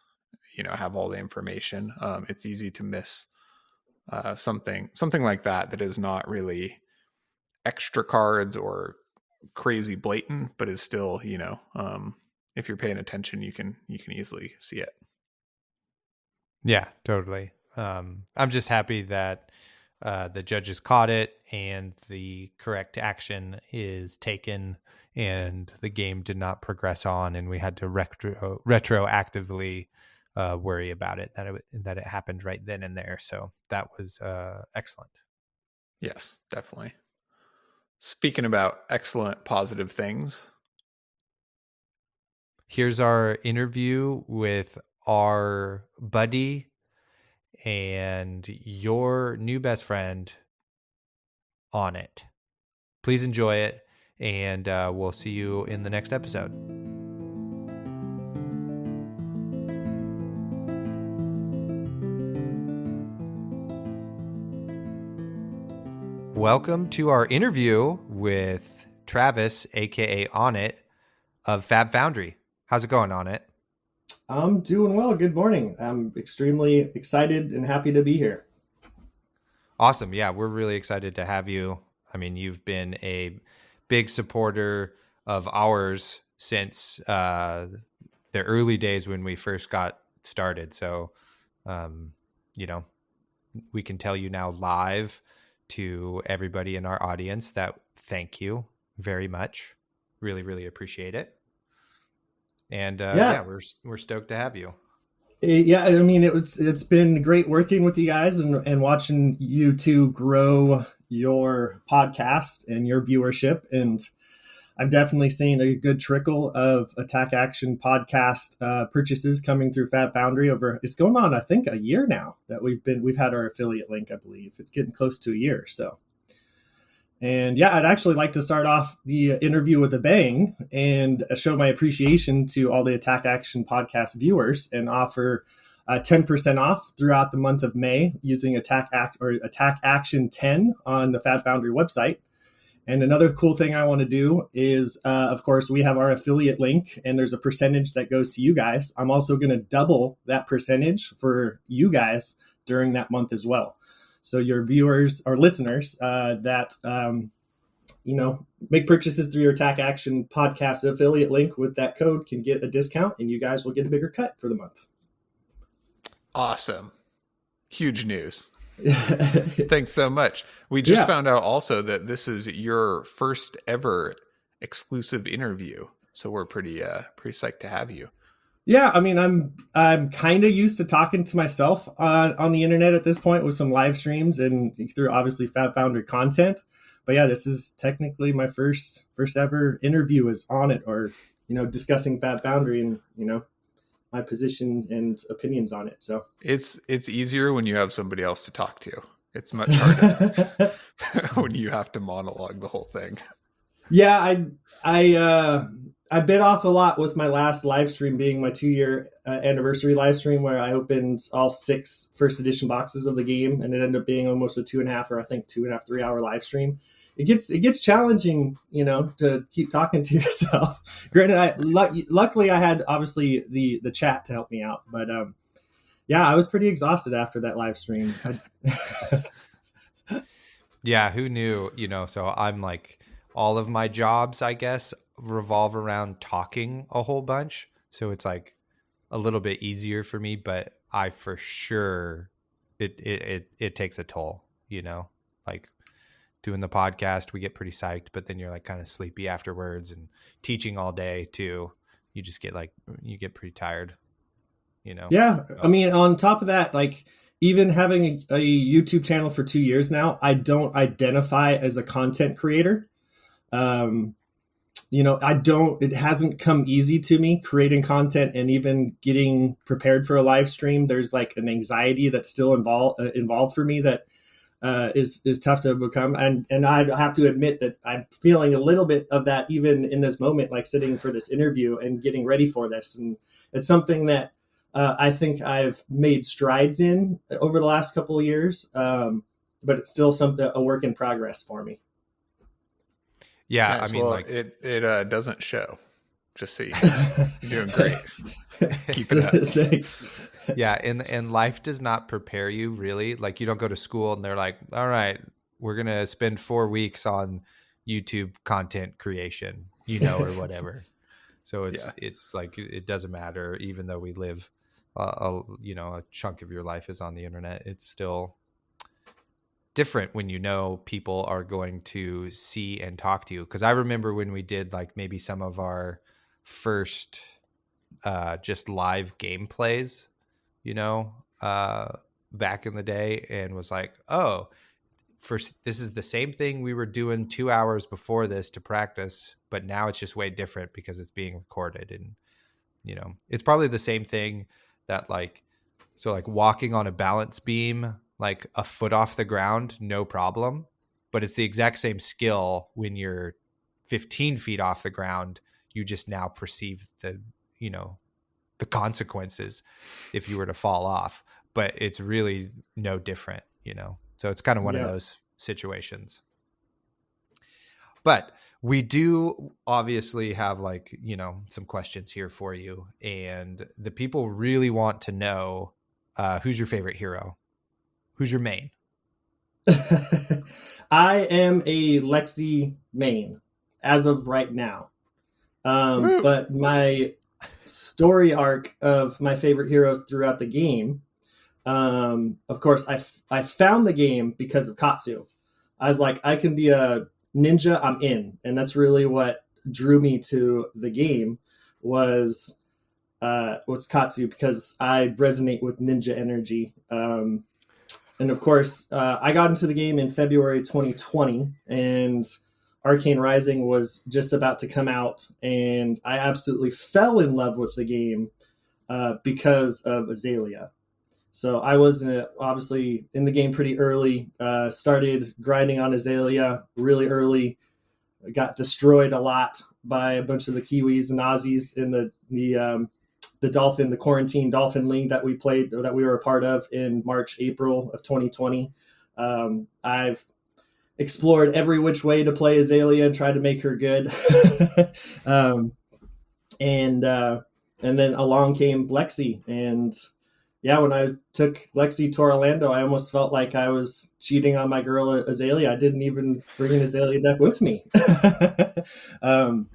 have all the information. It's easy to miss something like that is not really extra cards or crazy blatant, but is still, if you're paying attention, you can easily see it. Yeah, totally. I'm just happy that the judges caught it and the correct action is taken, and the game did not progress on, and we had to retroactively worry about it, that it happened right then and there. So that was excellent. Yes, definitely. Speaking about excellent, positive things, here's our interview with our buddy and your new best friend, Onit. Please enjoy it, and we'll see you in the next episode. Welcome to our interview with Travis, aka Onit, of Fab Foundry. How's it going, Onit? I'm doing well. Good morning. I'm extremely excited and happy to be here. Awesome. Yeah, we're really excited to have you. I mean, you've been a big supporter of ours since the early days when we first got started. So, we can tell you now live to everybody in our audience that thank you very much. Really, really appreciate it. And Yeah. we're stoked to have you. Yeah, I mean, it's been great working with you guys and watching you two grow your podcast and your viewership. And I've definitely seen a good trickle of Attack Action podcast purchases coming through Fab Foundry over. It's going on, I think, a year now that we've had our affiliate link. I believe it's getting close to a year. So, and yeah, I'd actually like to start off the interview with a bang and show my appreciation to all the Attack Action podcast viewers and offer 10% off throughout the month of May using Attack Action 10 on the Fab Foundry website. And another cool thing I want to do is, of course, we have our affiliate link and there's a percentage that goes to you guys. I'm also going to double that percentage for you guys during that month as well. So your viewers or listeners that, make purchases through your Attack Action podcast affiliate link with that code can get a discount and you guys will get a bigger cut for the month. Awesome. Huge news. Thanks so much. We just found out also that this is your first ever exclusive interview. So we're pretty psyched to have you. Yeah, I mean, I'm kind of used to talking to myself on the internet at this point with some live streams and through obviously Fab Foundry content. But yeah, this is technically my first ever interview as Onit, or discussing Fab Foundry and my position and opinions on it. So it's easier when you have somebody else to talk to. It's much harder when you have to monologue the whole thing. Yeah, I bit off a lot with my last live stream being my 2-year anniversary live stream where I opened all 6 first edition boxes of the game, and it ended up being almost a 2.5 or I think 2.5, 3 hour live stream. It gets challenging, to keep talking to yourself. Granted, luckily I had obviously the chat to help me out, but yeah, I was pretty exhausted after that live stream. Yeah, who knew? So I'm like, all of my jobs, I guess, revolve around talking a whole bunch. So it's like a little bit easier for me, but I for sure it takes a toll, like doing the podcast, we get pretty psyched, but then you're like kind of sleepy afterwards, and teaching all day too. You just get you get pretty tired, Yeah. I mean, on top of that, like even having a YouTube channel for 2 years now, I don't identify as a content creator. It hasn't come easy to me creating content and even getting prepared for a live stream. There's like an anxiety that's still involved for me that is tough to overcome. And I have to admit that I'm feeling a little bit of that even in this moment, like sitting for this interview and getting ready for this. And it's something that I think I've made strides in over the last couple of years, but it's still a work in progress for me. Yeah, nice. I mean, well, it doesn't show. Just so you know. You're doing great. Keep it up. Thanks. Yeah, and life does not prepare you really. Like you don't go to school and they're like, all right, we're gonna spend 4 weeks on YouTube content creation, or whatever. So it's like it doesn't matter, even though we live, a chunk of your life is on the internet. It's still different when people are going to see and talk to you. Because I remember when we did like maybe some of our first just live gameplays, back in the day, and was like, oh, this is the same thing we were doing 2 hours before this to practice, but now it's just way different because it's being recorded. And it's probably the same thing that like walking on a balance beam like a foot off the ground, no problem. But it's the exact same skill when you're 15 feet off the ground. You just now perceive the consequences if you were to fall off. But it's really no different, So it's kind of one of those situations. But we do obviously have some questions here for you. And the people really want to know, who's your favorite hero? Who's your main? I am a Lexi main as of right now. But my story arc of my favorite heroes throughout the game, of course, I found the game because of Katsu. I was like, I can be a ninja, I'm in. And that's really what drew me to the game, was was Katsu, because I resonate with ninja energy. And of course, I got into the game in February 2020, and Arcane Rising was just about to come out, and I absolutely fell in love with the game because of Azalea. So I was obviously in the game pretty early, started grinding on Azalea really early, got destroyed a lot by a bunch of the Kiwis and Aussies in the quarantine Dolphin League that we played, or that we were a part of in March, April of 2020. I've explored every which way to play Azalea and tried to make her good. And then along came Lexi, and yeah, when I took Lexi to Orlando, I almost felt like I was cheating on my girl Azalea. I didn't even bring an Azalea deck with me. But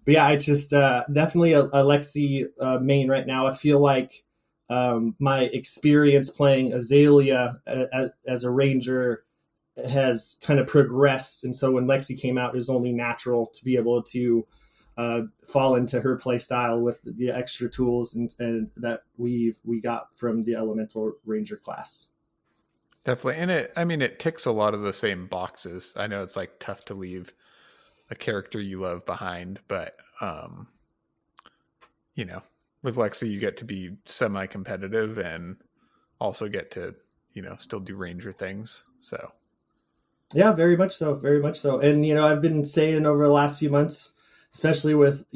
yeah, I just definitely a Lexi main right now. I feel like my experience playing Azalea as a ranger has kind of progressed, and so when Lexi came out, it was only natural to be able to fall into her play style with the extra tools and that we got from the Elemental Ranger class. Definitely. And it ticks a lot of the same boxes. I know it's like tough to leave a character you love behind, but with Lexi you get to be semi-competitive and also get to still do ranger things. So yeah, very much so. And I've been saying over the last few months, especially with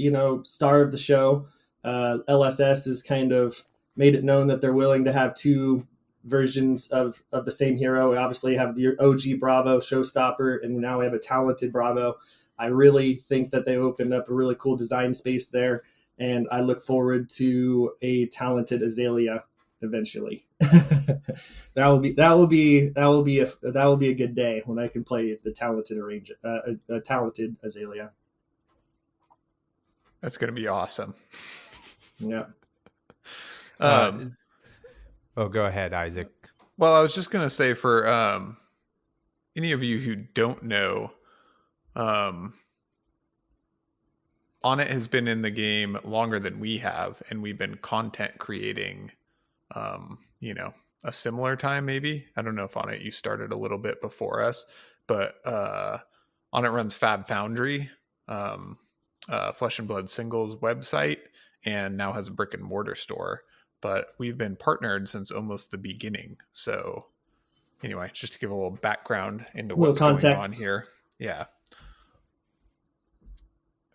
star of the show, LSS has kind of made it known that they're willing to have two versions of the same hero. We obviously have the OG Bravo Showstopper, and now we have a talented Bravo. I really think that they opened up a really cool design space there, and I look forward to a talented Azalea eventually. that will be a good day when I can play the talented Azalea. That's going to be awesome. Yeah. Go ahead, Isaac. Well, I was just going to say, for any of you who don't know, Onit has been in the game longer than we have, and we've been content creating, a similar time maybe. I don't know if Onit, you started a little bit before us, but Onit runs Fab Foundry, Flesh and Blood Singles website, and now has a brick and mortar store. But we've been partnered since almost the beginning. So anyway, just to give a little background into what's going on here. Yeah.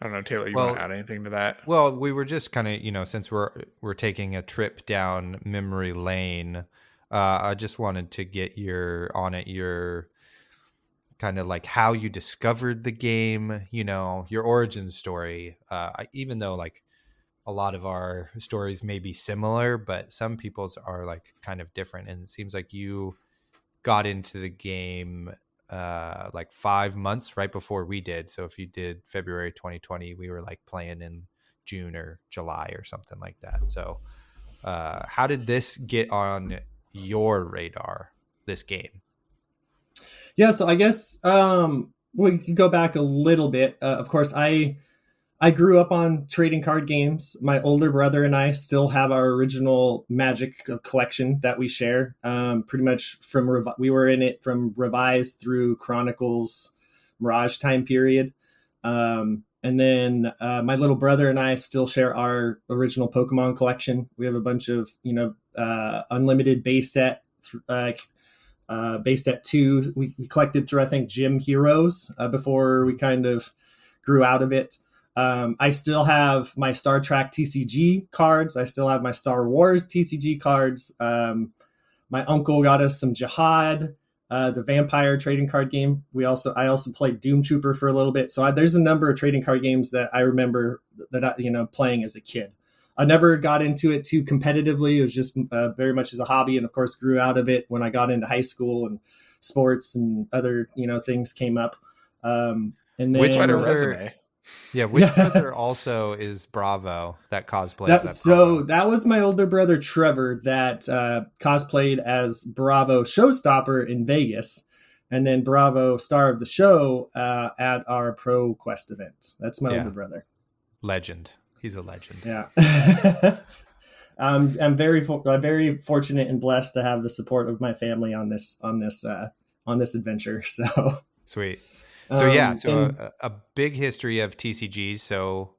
I don't know, Taylor, you want to add anything to that? Well, we were just kind of, since we're taking a trip down memory lane, I just wanted to get your kind of like how you discovered the game, your origin story. Even though like a lot of our stories may be similar, but some people's are like kind of different. And it seems like you got into the game like 5 months right before we did. So if you did February 2020, we were like playing in June or July or something like that. So how did this get on your radar, this game? Yeah, so I guess we can go back a little bit. Of course, I grew up on trading card games. My older brother and I still have our original Magic collection that we share. Pretty much we were in it from Revised through Chronicles, Mirage time period. And then my little brother and I still share our original Pokemon collection. We have a bunch of, unlimited base set, base set 2 we collected through, I think, Gym Heroes before we kind of grew out of it. I still have my Star Trek TCG cards. I still have my Star Wars TCG cards. My uncle got us some Jihad, the vampire trading card game. I also played Doom Trooper for a little bit. So there's a number of trading card games that I remember that I, playing as a kid. I never got into it too competitively. It was just very much as a hobby, and of course grew out of it when I got into high school and sports and other things came up. And then which resume? Yeah, which brother also is Bravo that cosplays that was my older brother Trevor that cosplayed as Bravo Showstopper in Vegas, and then Bravo Star of the Show at our Pro Quest event. That's my older brother. Legend. He's a legend. Yeah. I'm very fortunate and blessed to have the support of my family on this adventure. So Sweet. So and a big history of TCGs. So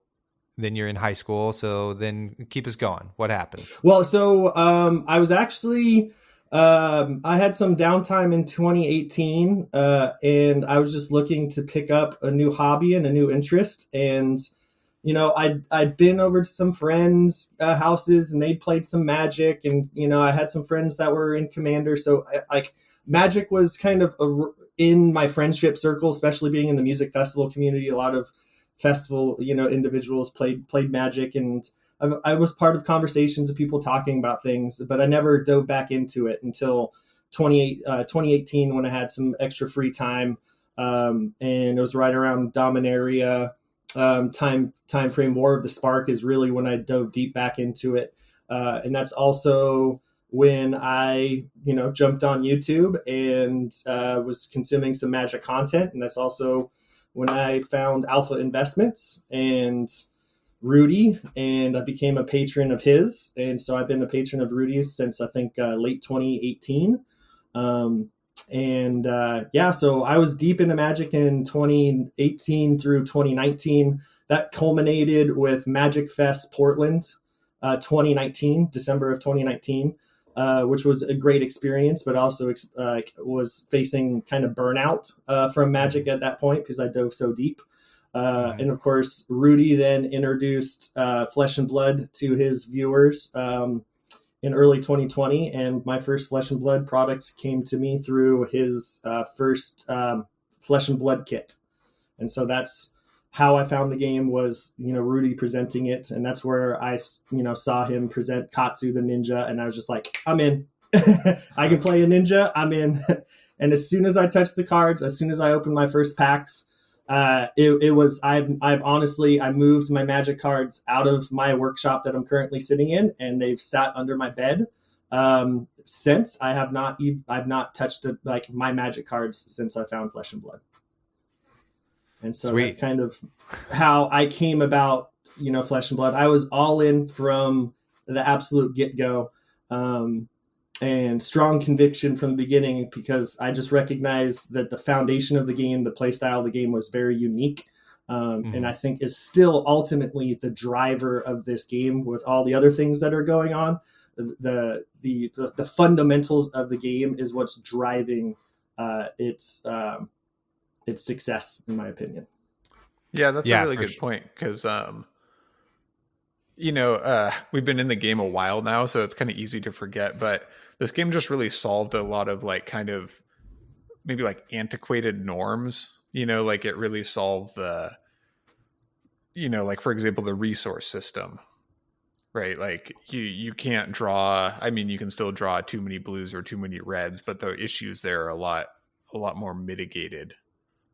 then you're in high school. So then keep us going. What happened? well, so I was actually I had some downtime in 2018, and I was just looking to pick up a new hobby and a new interest. And I'd been over to some friends' houses, and they'd played some Magic, and I had some friends that were in Commander. So like Magic was kind of in my friendship circle, especially being in the music festival community. A lot of festival individuals played Magic, and I was part of conversations of people talking about things, but I never dove back into it until 2018 when I had some extra free time, and it was right around Dominaria time frame. War of the Spark is really when I dove deep back into it, and that's also when I jumped on YouTube and was consuming some Magic content, and that's also when I found Alpha Investments and Rudy, and I became a patron of his. And so I've been a patron of Rudy's since I think late 2018. So I was deep into Magic in 2018 through 2019. That culminated with Magic Fest Portland 2019, December of 2019, which was a great experience, but also was facing kind of burnout from Magic at that point because I dove so deep. And of course, Rudy then introduced Flesh and Blood to his viewers in early 2020. And my first Flesh and Blood products came to me through his first Flesh and Blood kit. And so that's how I found the game, was, Rudy presenting it. And that's where I, saw him present Katsu the Ninja. And I was just like, I'm in. I can play a ninja. I'm in. And as soon as I touched the cards, as soon as I opened my first packs, I've honestly, I moved my Magic cards out of my workshop that I'm currently sitting in, and they've sat under my bed since. I've not touched my Magic cards since I found Flesh and Blood. And so Sweet. That's kind of how I came about, Flesh and Blood. I was all in from the absolute get-go. And strong conviction from the beginning, because I just recognized that the foundation of the game, the play style of the game, was very unique. And I think is still ultimately the driver of this game, with all the other things that are going on. The fundamentals of the game is what's driving its success, in my opinion. Yeah, that's a really good point, because we've been in the game a while now, so it's kind of easy to forget, but this game just really solved a lot of maybe antiquated norms. It really solved the, for example, the resource system, right? Like you can't draw, you can still draw too many blues or too many reds, but the issues there are a lot more mitigated.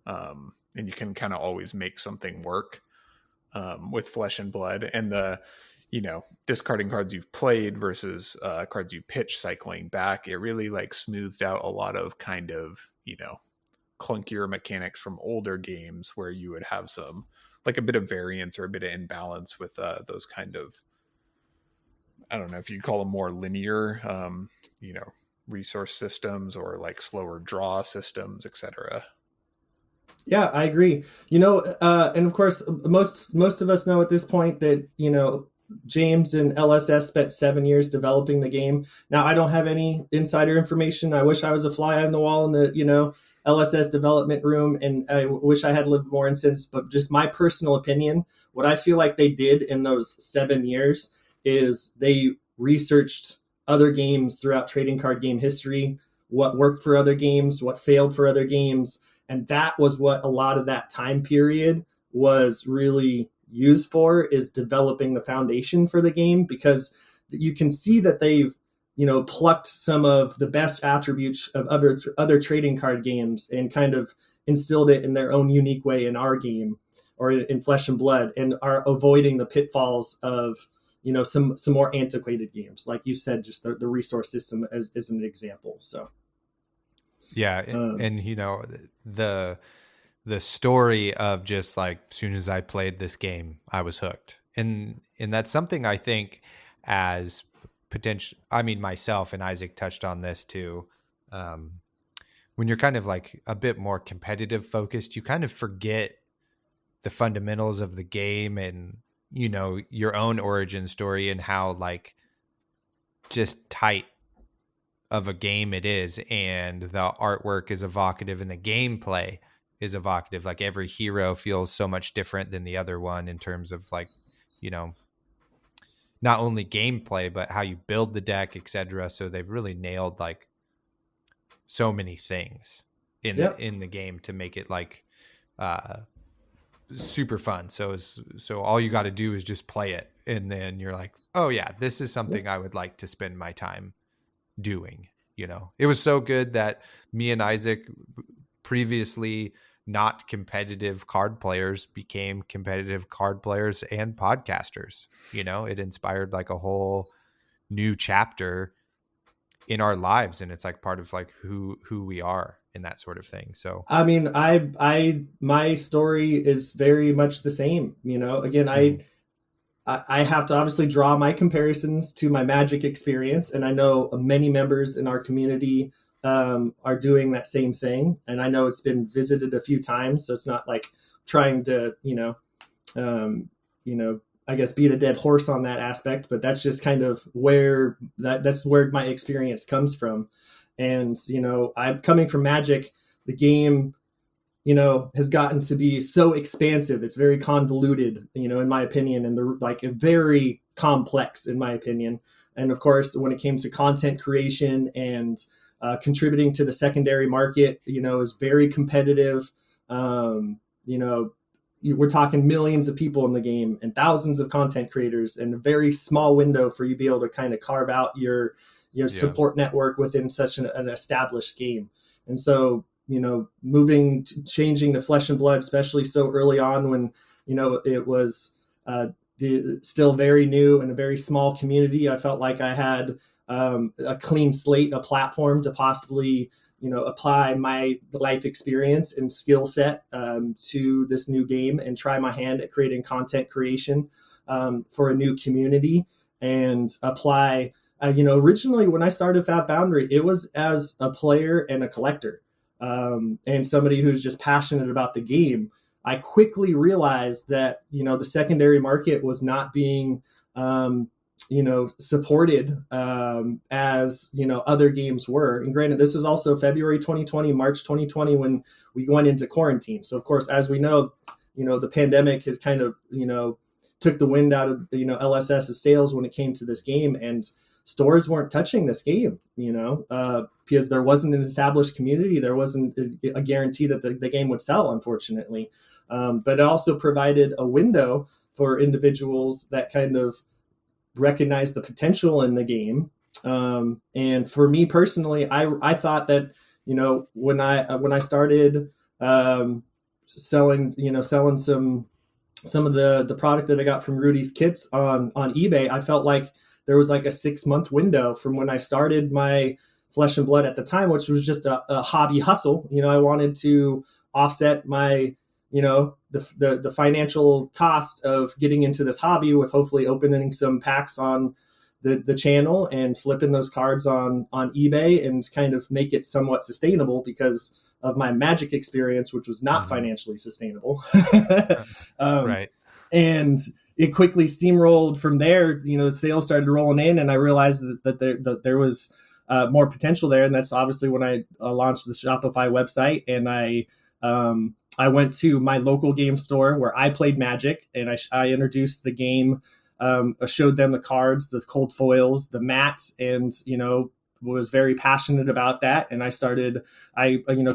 And you can kind of always make something work with Flesh and Blood, and the discarding cards you've played versus cards you pitch cycling back. It really smoothed out a lot of kind of clunkier mechanics from older games, where you would have some a bit of variance or a bit of imbalance with those kind of, I don't know if you'd call them more linear resource systems, or slower draw systems, etc. Yeah, I agree. And of course, most of us know at this point that, James and LSS spent 7 years developing the game. Now, I don't have any insider information. I wish I was a fly on the wall in the, LSS development room, and I wish I had a little more insights, but just my personal opinion, what I feel like they did in those 7 years is they researched other games throughout trading card game history, what worked for other games, what failed for other games. And that was what a lot of that time period was really used for, is developing the foundation for the game, because you can see that they've, plucked some of the best attributes of other trading card games and kind of instilled it in their own unique way in our game, or in Flesh and Blood, and are avoiding the pitfalls of, some more antiquated games. Like you said, just the resource system as an example. So. Yeah. And the story of just as soon as I played this game, I was hooked. And that's something I think as potential. I mean, myself and Isaac touched on this too. When you're kind of like a bit more competitive focused, you kind of forget the fundamentals of the game and, you know, your own origin story and how like just tight of a game it is, and the artwork is evocative and the gameplay is evocative. Like every hero feels so much different than the other one in terms of like, you know, not only gameplay but how you build the deck, etc. So they've really nailed like so many things in the game to make it like super fun. So all you got to do is just play it, and then you're like, oh yeah, this is something I would like to spend my time doing. You know, it was so good that me and Isaac, previously not competitive card players, became competitive card players and podcasters. You know, it inspired like a whole new chapter in our lives, and it's like part of like who we are and that sort of thing. So I mean, my story is very much the same. You know, again, I have to obviously draw my comparisons to my Magic experience, and I know many members in our community are doing that same thing, and I know it's been visited a few times, so it's not like trying to I guess beat a dead horse on that aspect, but that's just kind of where that's where my experience comes from. And you know, I'm coming from Magic. The game, you know, has gotten to be so expansive. It's very convoluted, you know, in my opinion, and they're like very complex in my opinion. And of course, when it came to content creation and contributing to the secondary market, you know, is very competitive. You know, we're talking millions of people in the game and thousands of content creators, and a very small window for you to be able to kind of carve out your support network within such an established game. And so, you know, changing to Flesh and Blood, especially so early on when, you know, it was still very new and a very small community, I felt like I had a clean slate, a platform to possibly, you know, apply my life experience and skill set to this new game and try my hand at creating content creation for a new community and apply. You know, originally when I started Fab Foundry, it was as a player and a collector. And somebody who's just passionate about the game. I quickly realized that, you know, the secondary market was not being, you know, supported as, you know, other games were. And granted, this is also February 2020, March 2020, when we went into quarantine. So, of course, as we know, you know, the pandemic has kind of, you know, took the wind out of, you know, LSS's sails when it came to this game. And stores weren't touching this game, you know, because there wasn't an established community. There wasn't a guarantee that the game would sell, unfortunately. But it also provided a window for individuals that kind of recognize the potential in the game. And for me personally, I thought that, you know, when I started selling some of the product that I got from Rudy's Kits on eBay, I felt like there was like a 6-month window from when I started my Flesh and Blood at the time, which was just a hobby hustle. You know, I wanted to offset my, you know, the financial cost of getting into this hobby with hopefully opening some packs on the channel and flipping those cards on eBay and kind of make it somewhat sustainable because of my Magic experience, which was not financially sustainable. Right. And it quickly steamrolled from there. You know, the sales started rolling in, and I realized that there was more potential there. And that's obviously when I launched the Shopify website, and I went to my local game store where I played Magic, and I introduced the game, showed them the cards, the cold foils, the mats, and, you know, was very passionate about that. And I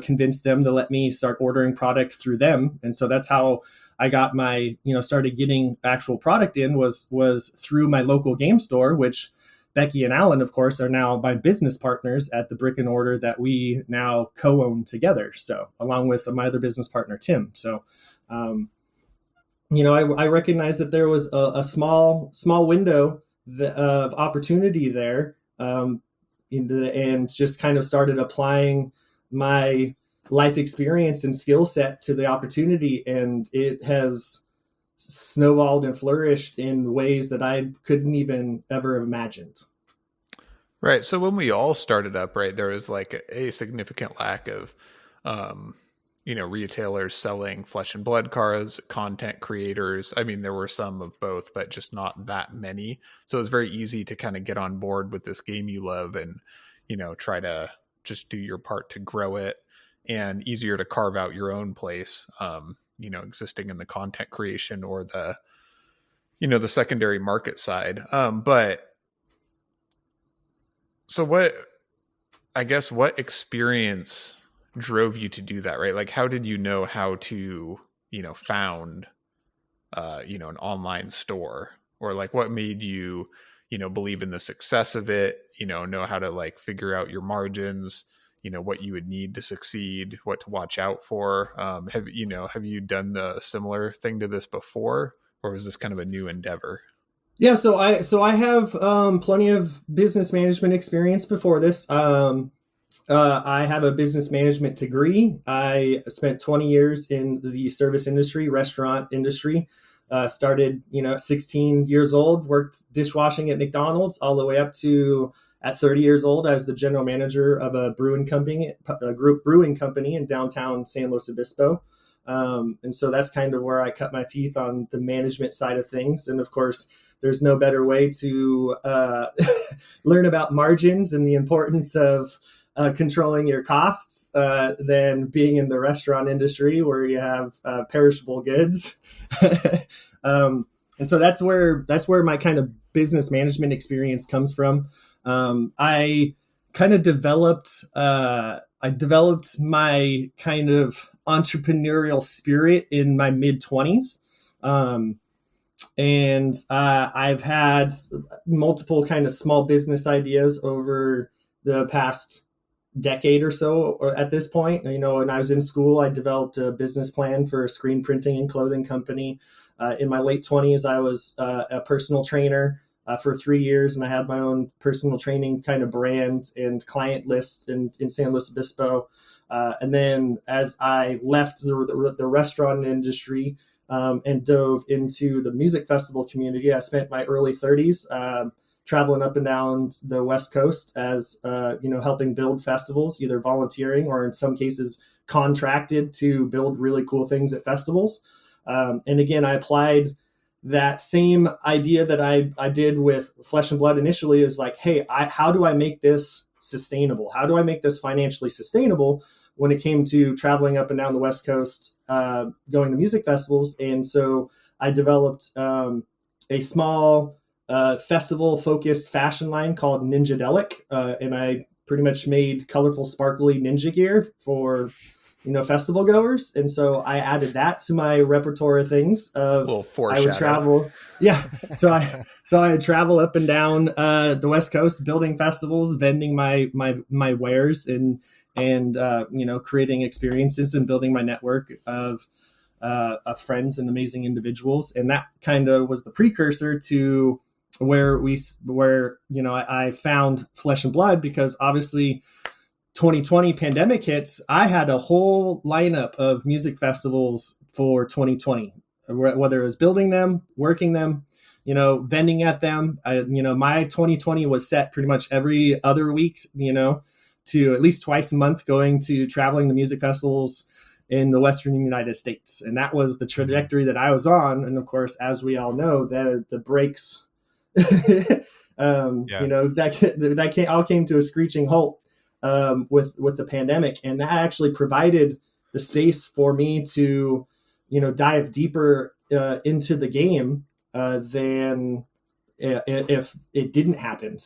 convinced them to let me start ordering product through them. And so that's how I got my, you know, started getting actual product in was through my local game store, which Becky and Alan, of course, are now my business partners at the brick and mortar that we now co-own together. So along with my other business partner, Tim. So, you know, I recognize that there was a small window of opportunity there, and just kind of started applying my life experience and skill set to the opportunity. And it has snowballed and flourished in ways that I couldn't even ever have imagined. Right. So when we all started up, right, there was like a significant lack of, um, retailers selling flesh and blood cards, content creators. I mean, there were some of both, but just not that many. So it's very easy to kind of get on board with this game you love and, try to just do your part to grow it, and easier to carve out your own place, existing in the content creation or the secondary market side. But so what experience drove you to do that, right? Like, how did you know how to, found, an online store, or like what made you, believe in the success of it, know how to like figure out your margins, what you would need to succeed, what to watch out for. Have you done the similar thing to this before, or was this kind of a new endeavor? Yeah, so I have plenty of business management experience before this. I have a business management degree. I spent 20 years in the service industry, restaurant industry. Started, at 16 years old, worked dishwashing at McDonald's all the way up to at 30 years old. I was the general manager of a group brewing company in downtown San Luis Obispo. And so that's kind of where I cut my teeth on the management side of things. And of course, there's no better way to learn about margins and the importance of controlling your costs than being in the restaurant industry where you have perishable goods. And so that's where my kind of business management experience comes from. I kind of developed my kind of entrepreneurial spirit in my mid-20s. And I've had multiple kind of small business ideas over the past decade or so, or at this point. When I was in school, I developed a business plan for a screen printing and clothing company. In my late 20s, I was a personal trainer for 3 years, and I had my own personal training kind of brand and client list in San Luis Obispo. And then as I left the restaurant industry and dove into the music festival community, I spent my early 30s traveling up and down the West Coast as, helping build festivals, either volunteering or in some cases contracted to build really cool things at festivals. And again, I applied that same idea that I did with Flesh and Blood initially, is like, hey, how do I make this sustainable? How do I make this financially sustainable when it came to traveling up and down the West Coast, going to music festivals? And so I developed a small festival-focused fashion line called Ninjadelic, and I pretty much made colorful, sparkly ninja gear for festival goers. And so I added that to my repertoire of things. Of I would travel, yeah. So I would travel up and down the West Coast, building festivals, vending my wares, and creating experiences and building my network of friends and amazing individuals. And that kind of was the precursor to where I found Flesh and Blood, because obviously 2020 pandemic hits. I had a whole lineup of music festivals for 2020, whether it was building them, working them, vending at them. My 2020 was set pretty much every other week, to at least twice a month going to traveling to music festivals in the Western United States. And that was the trajectory that I was on. And of course, as we all know, the breaks, that all came to a screeching halt with the pandemic. And that actually provided the space for me to, dive deeper into the game than if it didn't happen,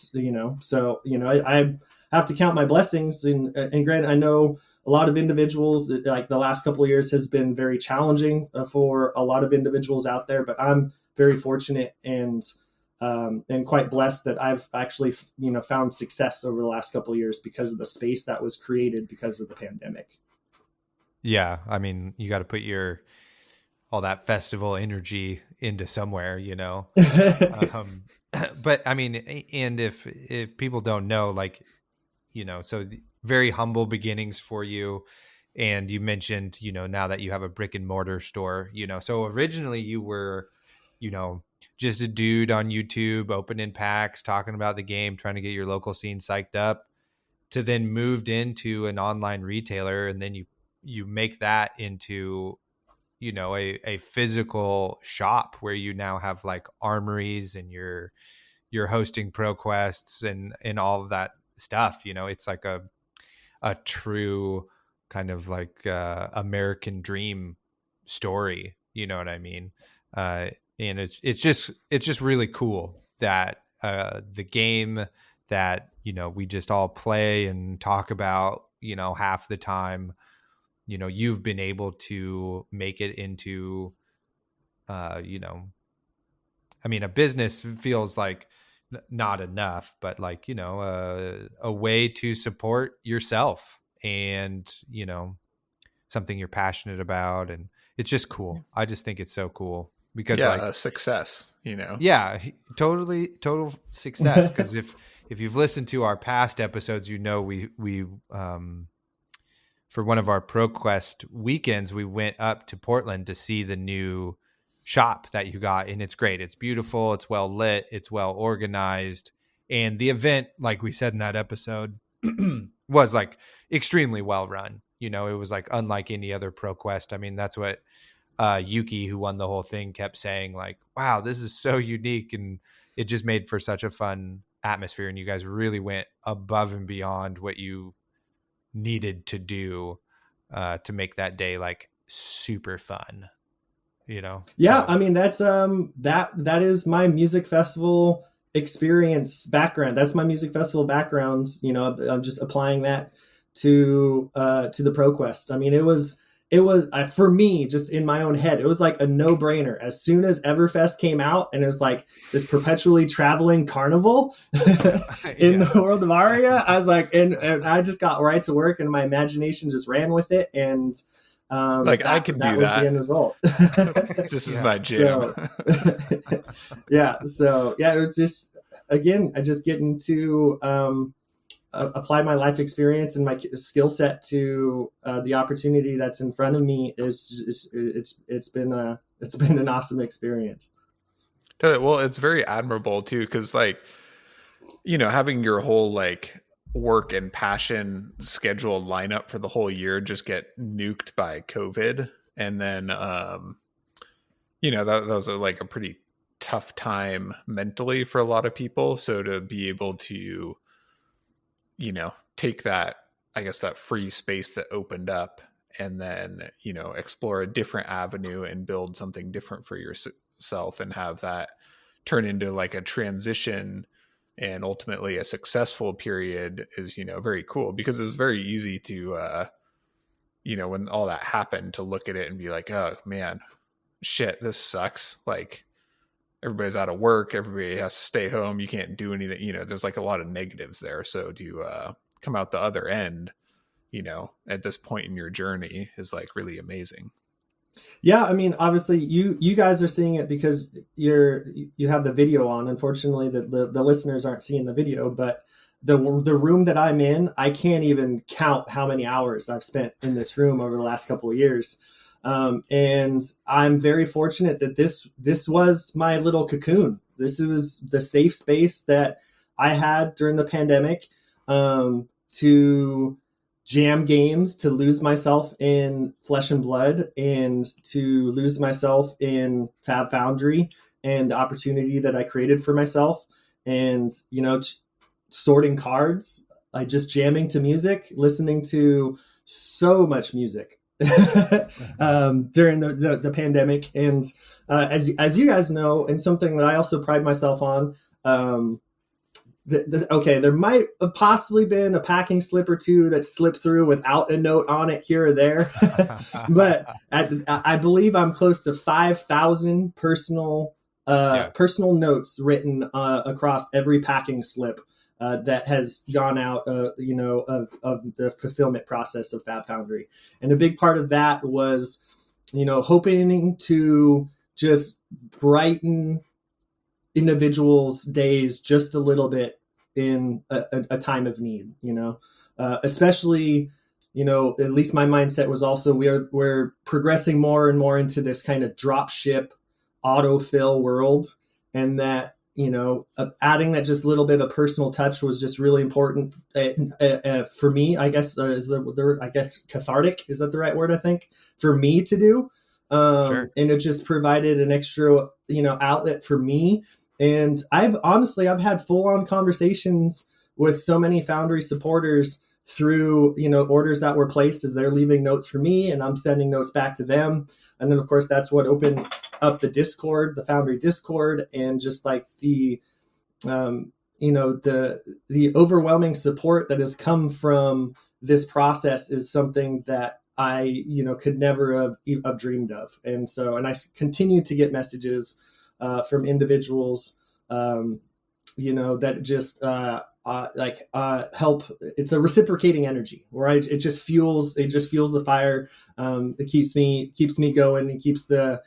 So, I have to count my blessings. And granted, I know a lot of individuals that, like, the last couple of years has been very challenging for a lot of individuals out there, but I'm very fortunate and quite blessed that I've actually, found success over the last couple of years because of the space that was created because of the pandemic. Yeah. I mean, you got to put all that festival energy into somewhere, but I mean, and if people don't know, like, so very humble beginnings for you. And you mentioned, now that you have a brick and mortar store, so originally you were, just a dude on YouTube opening packs, talking about the game, trying to get your local scene psyched up, to then moved into an online retailer. And then you make that into, a physical shop where you now have like armories, and you're hosting pro quests and all of that stuff. It's like a true kind of like American dream story. You know what I mean? And it's just really cool that the game that we just all play and talk about half the time, you've been able to make it into a business feels like not enough, but like a way to support yourself and something you're passionate about. And it's just cool. I just think it's so cool because success, yeah, total success. Because if you've listened to our past episodes, we for one of our ProQuest weekends, we went up to Portland to see the new shop that you got, and it's great. It's beautiful. It's well lit. It's well organized. And the event, like we said in that episode, was like extremely well run. It was like unlike any other ProQuest. I mean, that's what Yuki, who won the whole thing, kept saying, like, wow, this is so unique. And it just made for such a fun atmosphere. And you guys really went above and beyond what you needed to do to make that day like super fun. Yeah, so. I mean, that's that is my music festival experience background. That's my music festival background. I'm just applying that to the ProQuest. I mean, it was for me, just in my own head, it was like a no-brainer. As soon as Everfest came out, and it was like this perpetually traveling carnival in the world of Aria, I was like, and I just got right to work, and my imagination just ran with it. And I can do that. Was the end result. This is my jam. So it was just, again, I just getting to apply my life experience and my skill set to the opportunity that's in front of me. It's been an awesome experience. Well, it's very admirable too, because having your whole work and passion scheduled lineup for the whole year just get nuked by COVID. And then, that was a pretty tough time mentally for a lot of people. So to be able to, take that, I guess, that free space that opened up and then, explore a different avenue and build something different for yourself and have that turn into like a transition and ultimately a successful period is, very cool, because it's very easy to, when all that happened, to look at it and be like, oh man, shit, this sucks. Like, everybody's out of work. Everybody has to stay home. You can't do anything, there's like a lot of negatives there. So to come out the other end, at this point in your journey is like really amazing. Yeah, I mean, obviously you guys are seeing it because you have the video on. Unfortunately, the listeners aren't seeing the video, but the room that I'm in, I can't even count how many hours I've spent in this room over the last couple of years. And I'm very fortunate that this was my little cocoon. This was the safe space that I had during the pandemic, to jam games, to lose myself in Flesh and Blood, and to lose myself in Fab Foundry, and the opportunity that I created for myself, and sorting cards, just jamming to music, listening to so much music during the pandemic. And as you guys know, and something that I also pride myself on, there might have possibly been a packing slip or two that slipped through without a note on it here or there. But I believe I'm close to 5,000 personal notes written across every packing slip that has gone out, of the fulfillment process of Fab Foundry. And a big part of that was, hoping to just brighten individuals' days just a little bit in a time of need, especially at least my mindset was also we're progressing more and more into this kind of drop ship autofill world, and that adding that just little bit of personal touch was just really important for me. I guess is the word, I guess cathartic, is that the right word? I think for me to do, Sure. and it just provided an extra outlet for me. And I've had full on conversations with so many Foundry supporters through orders that were placed, as they're leaving notes for me and I'm sending notes back to them. And then of course that's what opened up the Discord, the Foundry Discord, and just like the the overwhelming support that has come from this process is something that I could never have dreamed of. And I continue to get messages from individuals that just help. It's a reciprocating energy, right? It just fuels the fire. It keeps me going. It keeps the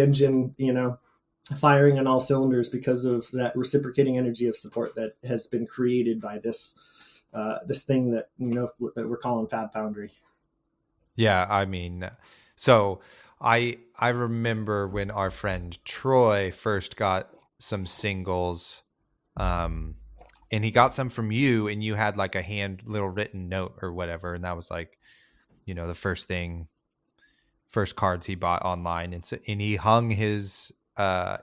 engine firing on all cylinders, because of that reciprocating energy of support that has been created by this thing that that we're calling Fab Foundry. Yeah, I mean, so I remember when our friend Troy first got some singles, and he got some from you, and you had like a little written note or whatever, and that was like, the first cards he bought online, and he hung his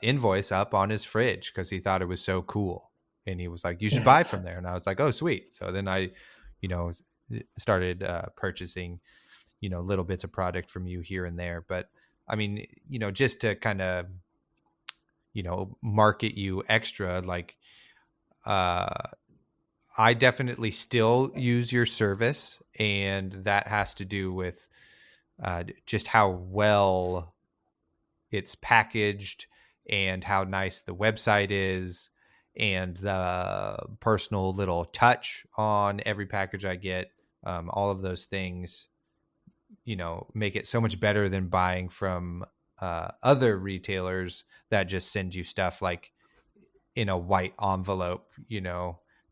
invoice up on his fridge because he thought it was so cool, and he was like, "You should buy from there," and I was like, "Oh, sweet!" So then I, started purchasing little bits of product from you here and there. But I mean, just to kind of, market you extra, like, I definitely still use your service, and that has to do with just how well it's packaged and how nice the website is, and the personal little touch on every package I get. All of those things make it so much better than buying from other retailers that just send you stuff like in a white envelope,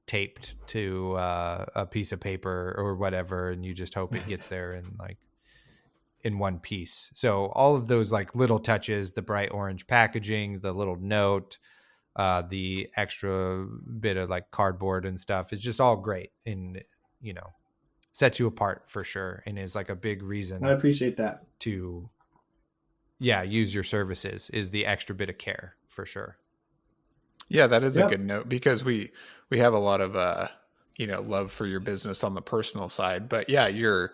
taped to a piece of paper or whatever, and you just hope it gets there in one piece. So all of those like little touches, the bright orange packaging, the little note, the extra bit of like cardboard and stuff is just all great, and sets you apart for sure, and is like a big reason I appreciate that to use your services, is the extra bit of care for sure. Yeah, that is a good note, because we have a lot of love for your business on the personal side, but yeah, your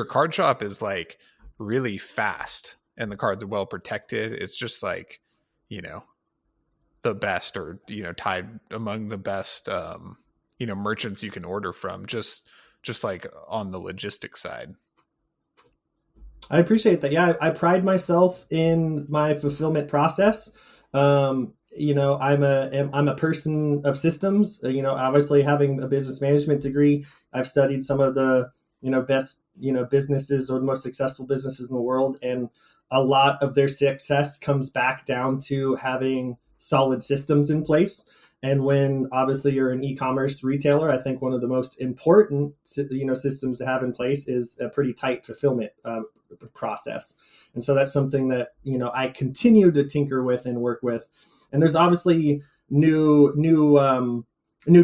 card shop is like really fast, and the cards are well protected. It's just like the best, or tied among the best merchants you can order from, just like on the logistics side. I appreciate that. Yeah, I pride myself in my fulfillment process. I'm a person of systems. Obviously having a business management degree, I've studied some of the best businesses, or the most successful businesses in the world, and a lot of their success comes back down to having solid systems in place. And when obviously you're an e-commerce retailer, I think one of the most important systems to have in place is a pretty tight fulfillment process. And so that's something that I continue to tinker with and work with. And there's obviously new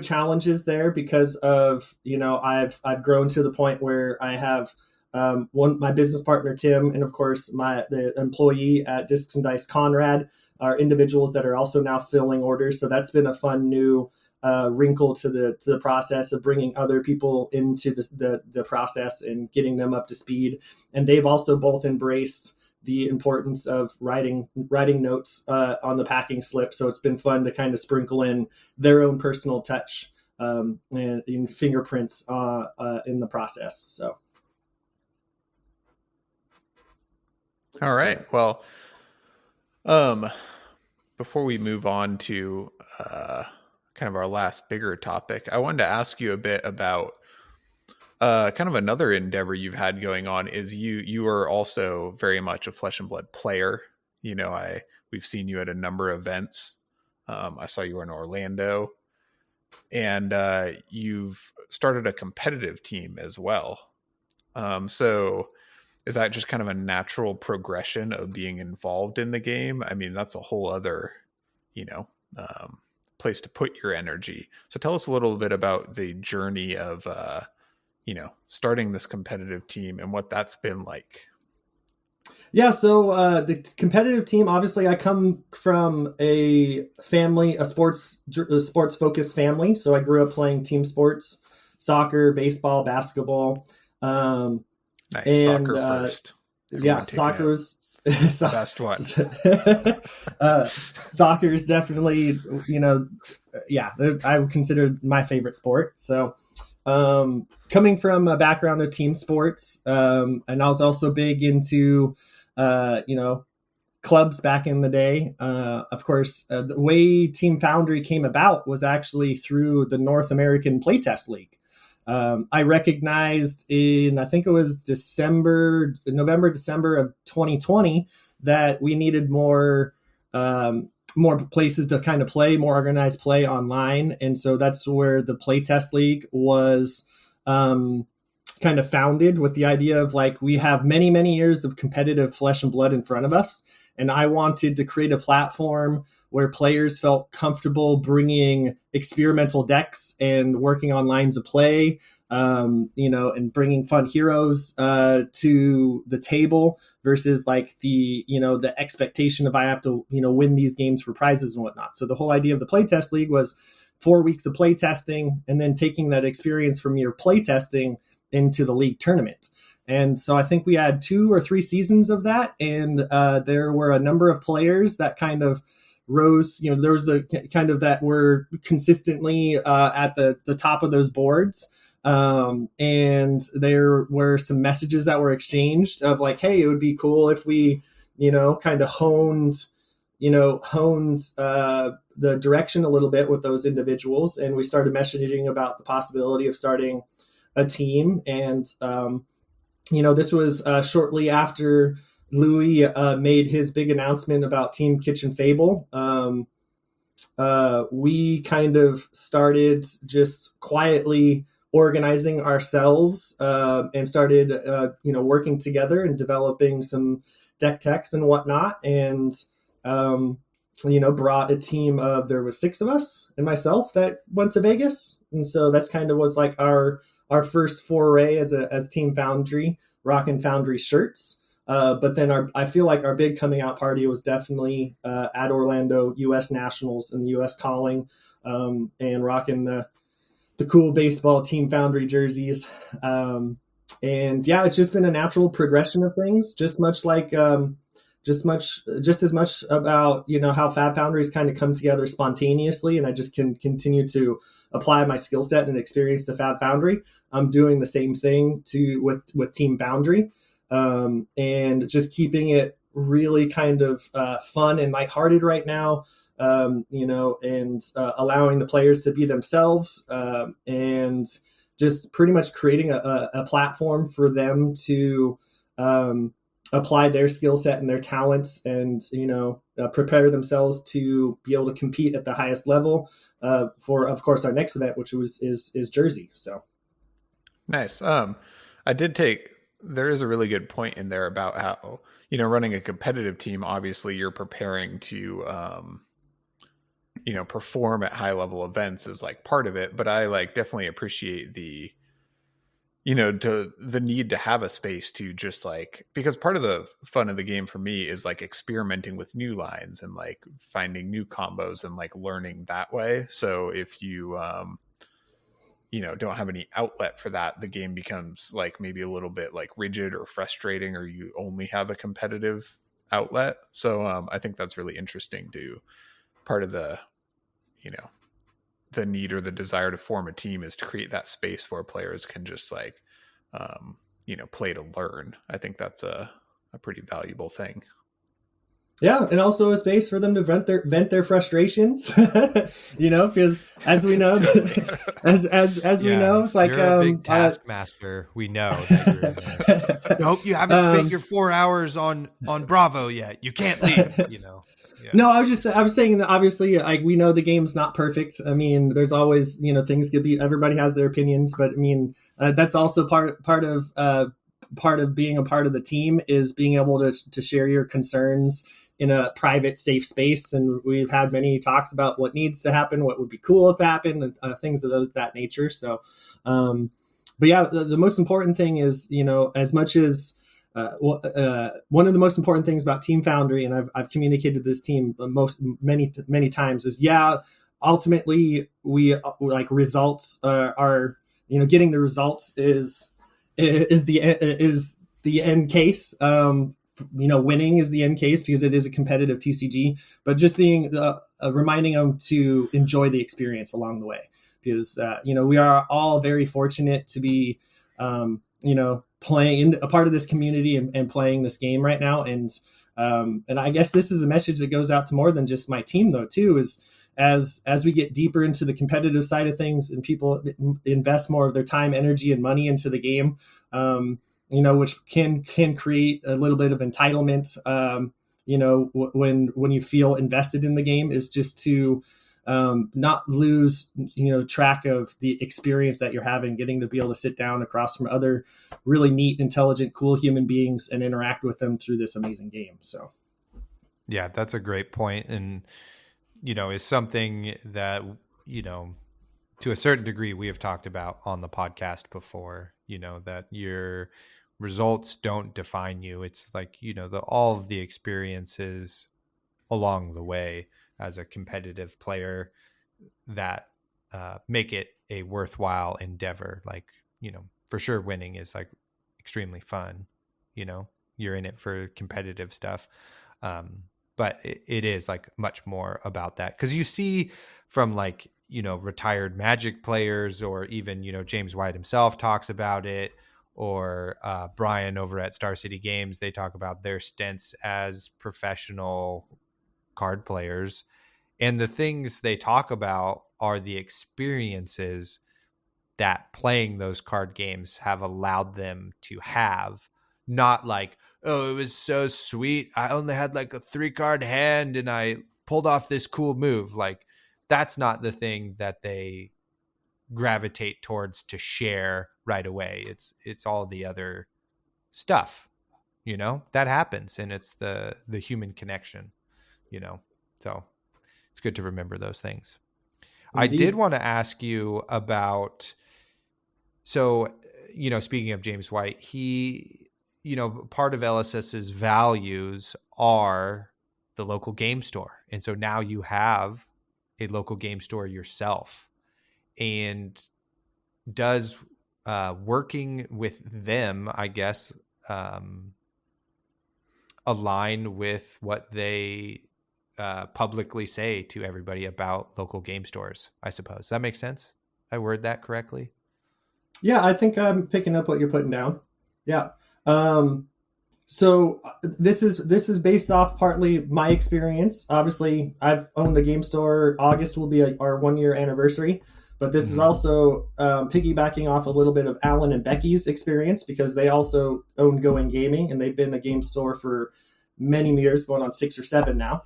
challenges there, because of I've grown to the point where I have my business partner Tim, and of course the employee at Discs and Dice Conrad, are individuals that are also now filling orders. So that's been a fun new wrinkle to the process of bringing other people into the process and getting them up to speed. And they've also both embraced the importance of writing notes on the packing slip. So it's been fun to kind of sprinkle in their own personal touch and fingerprints in the process. So. All right. Well, before we move on to kind of our last bigger topic, I wanted to ask you a bit about kind of another endeavor you've had going on. Is you are also very much a Flesh and Blood player. We've seen you at a number of events. I saw you were in Orlando, and you've started a competitive team as well. So is that just kind of a natural progression of being involved in the game? I mean, that's a whole other, you know, place to put your energy. So tell us a little bit about the journey of, starting this competitive team and what that's been like. Yeah, so the competitive team, obviously I come from a family, a sports focused family. So I grew up playing team sports, soccer, baseball, basketball. Nice. And soccer first. Soccer was the best one. Soccer is definitely, I would consider my favorite sport. So coming from a background of team sports, and I was also big into clubs back in the day. Of course, the way Team Foundry came about was actually through the North American Playtest League. I recognized I think it was November, December of 2020, that we needed more places to kind of play, more organized play online. And so that's where the Playtest League was kind of founded, with the idea of like, we have many, many years of competitive flesh and blood in front of us. And I wanted to create a platform where players felt comfortable bringing experimental decks and working on lines of play, and bringing fun heroes to the table versus like the expectation of I have to, win these games for prizes and whatnot. So the whole idea of the Playtest League was 4 weeks of play testing and then taking that experience from your play testing into the league tournament. And so I think we had 2 or 3 seasons of that. And there were a number of players that kind of rose, there was the kind of that were consistently at the top of those boards. And there were some messages that were exchanged of like, hey, it would be cool if we, kind of honed the direction a little bit with those individuals. And we started messaging about the possibility of starting a team. And, this was shortly after Louis made his big announcement about Team Kitchen Fable. We kind of started just quietly organizing ourselves and started, working together and developing some deck techs and whatnot. And, brought a team of, there was 6 of us and myself that went to Vegas. And so that's kind of was like our first foray as Team Foundry, rocking Foundry shirts. But then I feel like our big coming out party was definitely at Orlando US Nationals and the US Calling, and rocking the cool baseball Team Foundry jerseys. And yeah, it's just been a natural progression of things, just as much about, how Fab Foundry has kind of come together spontaneously. And I just can continue to apply my skill set and experience to Fab Foundry. I'm doing the same thing with Team Foundry, and just keeping it really kind of fun and lighthearted right now, and allowing the players to be themselves, and just pretty much creating a platform for them to apply their skill set and their talents and, prepare themselves to be able to compete at the highest level for, of course, our next event, which is Jersey. So. Nice. There is a really good point in there about how, running a competitive team, obviously you're preparing to, perform at high level events is like part of it. But I definitely appreciate the need to have a space to just because part of the fun of the game for me is experimenting with new lines and finding new combos and learning that way. So if you, don't have any outlet for that, the game becomes maybe a little bit rigid or frustrating, or you only have a competitive outlet. So I think that's really interesting to part of the, the need or the desire to form a team is to create that space where players can just play to learn. I think that's a pretty valuable thing. Yeah, and also a space for them to vent their frustrations, because as we know, as we know, it's like you're a big taskmaster. We know that you're nope, you haven't spent your 4 hours on Bravo yet. You can't leave. Yeah. No, I was saying that obviously, we know the game's not perfect. I mean, there's always, things could be, everybody has their opinions, but I mean, that's also part of part of being a part of the team is being able to share your concerns in a private, safe space. And we've had many talks about what needs to happen, what would be cool if it happened, things of that nature. So, but yeah, the most important thing is, as much as one of the most important things about Team Foundry, and I've communicated this team many times, is ultimately we like results are getting the results is the end case. Winning is the end case because it is a competitive TCG, but just being reminding them to enjoy the experience along the way, because we are all very fortunate to be playing a part of this community and playing this game right now. And I guess this is a message that goes out to more than just my team, though, too, is as we get deeper into the competitive side of things and people invest more of their time, energy, and money into the game, which can create a little bit of entitlement, when you feel invested in the game, is just to not lose, track of the experience that you're having, getting to be able to sit down across from other really neat, intelligent, cool human beings and interact with them through this amazing game. So, yeah, that's a great point. And, is something that, to a certain degree, we have talked about on the podcast before, that your results don't define you. It's like, all of the experiences along the way as a competitive player that make it a worthwhile endeavor. Like, for sure winning is like extremely fun, you're in it for competitive stuff. But it is like much more about that. 'Cause you see from like, retired Magic players, or even, James White himself talks about it, or Brian over at Star City Games, they talk about their stints as professional card players. And the things they talk about are the experiences that playing those card games have allowed them to have. Not like, oh, it was so sweet, I only had like a 3-card hand and I pulled off this cool move. Like, that's not the thing that they gravitate towards to share right away. It's all the other stuff, that happens. And it's the human connection, so it's good to remember those things. Indeed. I did want to ask you about, so, speaking of James White, he, part of LSS's values are the local game store. And so now you have a local game store yourself. And does working with them, I guess, align with what they publicly say to everybody about local game stores, I suppose? Does that make sense? I word that correctly? Yeah, I think I'm picking up what you're putting down. Yeah. So this is based off partly my experience. Obviously, I've owned a game store. August will be our 1-year anniversary. But this is also piggybacking off a little bit of Alan and Becky's experience, because they also own Going Gaming, and they've been a game store for many years, going on 6 or 7 now.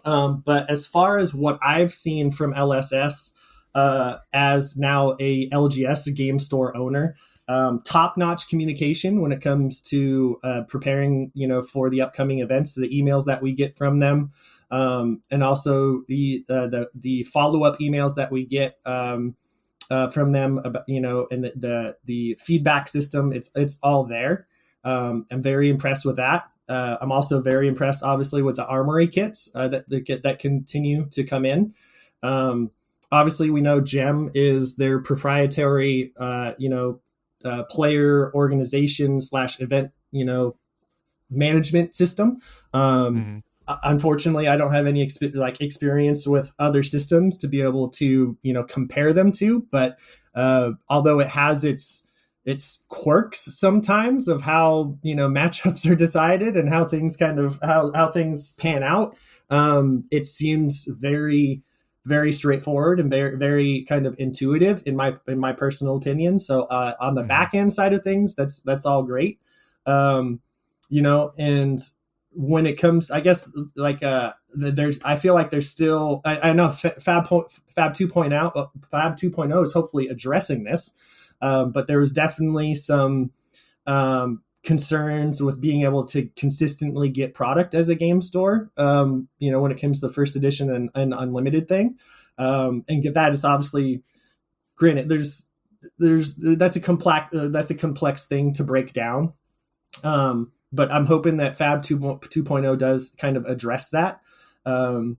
But as far as what I've seen from LSS as now a LGS, a game store owner, top-notch communication when it comes to preparing, for the upcoming events, the emails that we get from them. And also the follow-up emails that we get from them about, and the feedback system, it's all there. I'm very impressed with that. I'm also very impressed, obviously, with the Armory kits that continue to come in. Obviously, we know GEM is their proprietary, player organization / event, management system. Unfortunately, I don't have any experience with other systems to be able to, compare them to. But although it has its quirks sometimes of how, matchups are decided and how things how things pan out, it seems very, very straightforward and very, very kind of intuitive in my personal opinion. So on the back end side of things, that's all great. And when it comes, I guess, I feel like there's still, I know Fab 2.0 is hopefully addressing this, but there was definitely some concerns with being able to consistently get product as a game store, when it comes to the first edition and unlimited thing. And get that is obviously, granted, that's a complex thing to break down. But I'm hoping that Fab 2.0 does kind of address that. But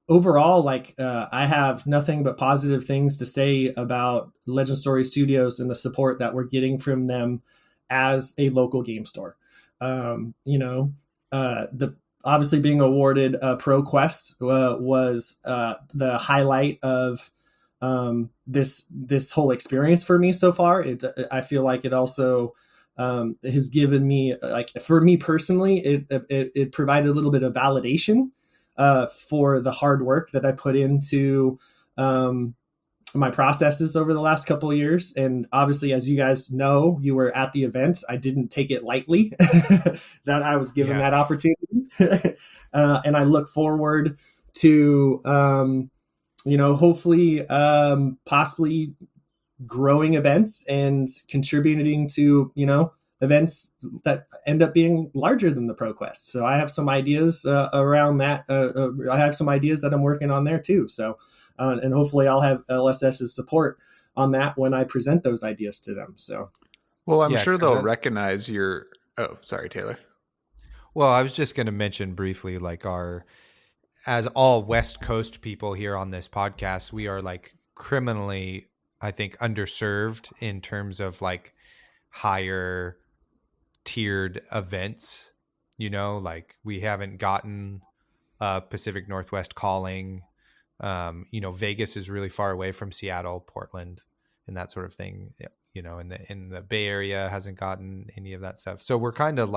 overall, I have nothing but positive things to say about Legend Story Studios and the support that we're getting from them as a local game store. Obviously being awarded Pro Quest was the highlight of this whole experience for me so far. I feel like it also has given me, for me personally, it provided a little bit of validation for the hard work that I put into my processes over the last couple of years. And obviously, as you guys know, you were at the event. I didn't take it lightly that I was given that opportunity. And I look forward to, hopefully, possibly growing events and contributing to, events that end up being larger than the ProQuest. So I have some ideas around that. I have some ideas that I'm working on there too. So, and hopefully I'll have LSS's support on that when I present those ideas to them. So, well, I'm sure they'll recognize your, oh, sorry, Taylor. Well, I was just going to mention briefly, as all West Coast people here on this podcast, we are criminally, I think, underserved in terms of higher tiered events. We haven't gotten Pacific Northwest calling. Vegas is really far away from Seattle, Portland, and that sort of thing. In the Bay Area hasn't gotten any of that stuff. So we're kind of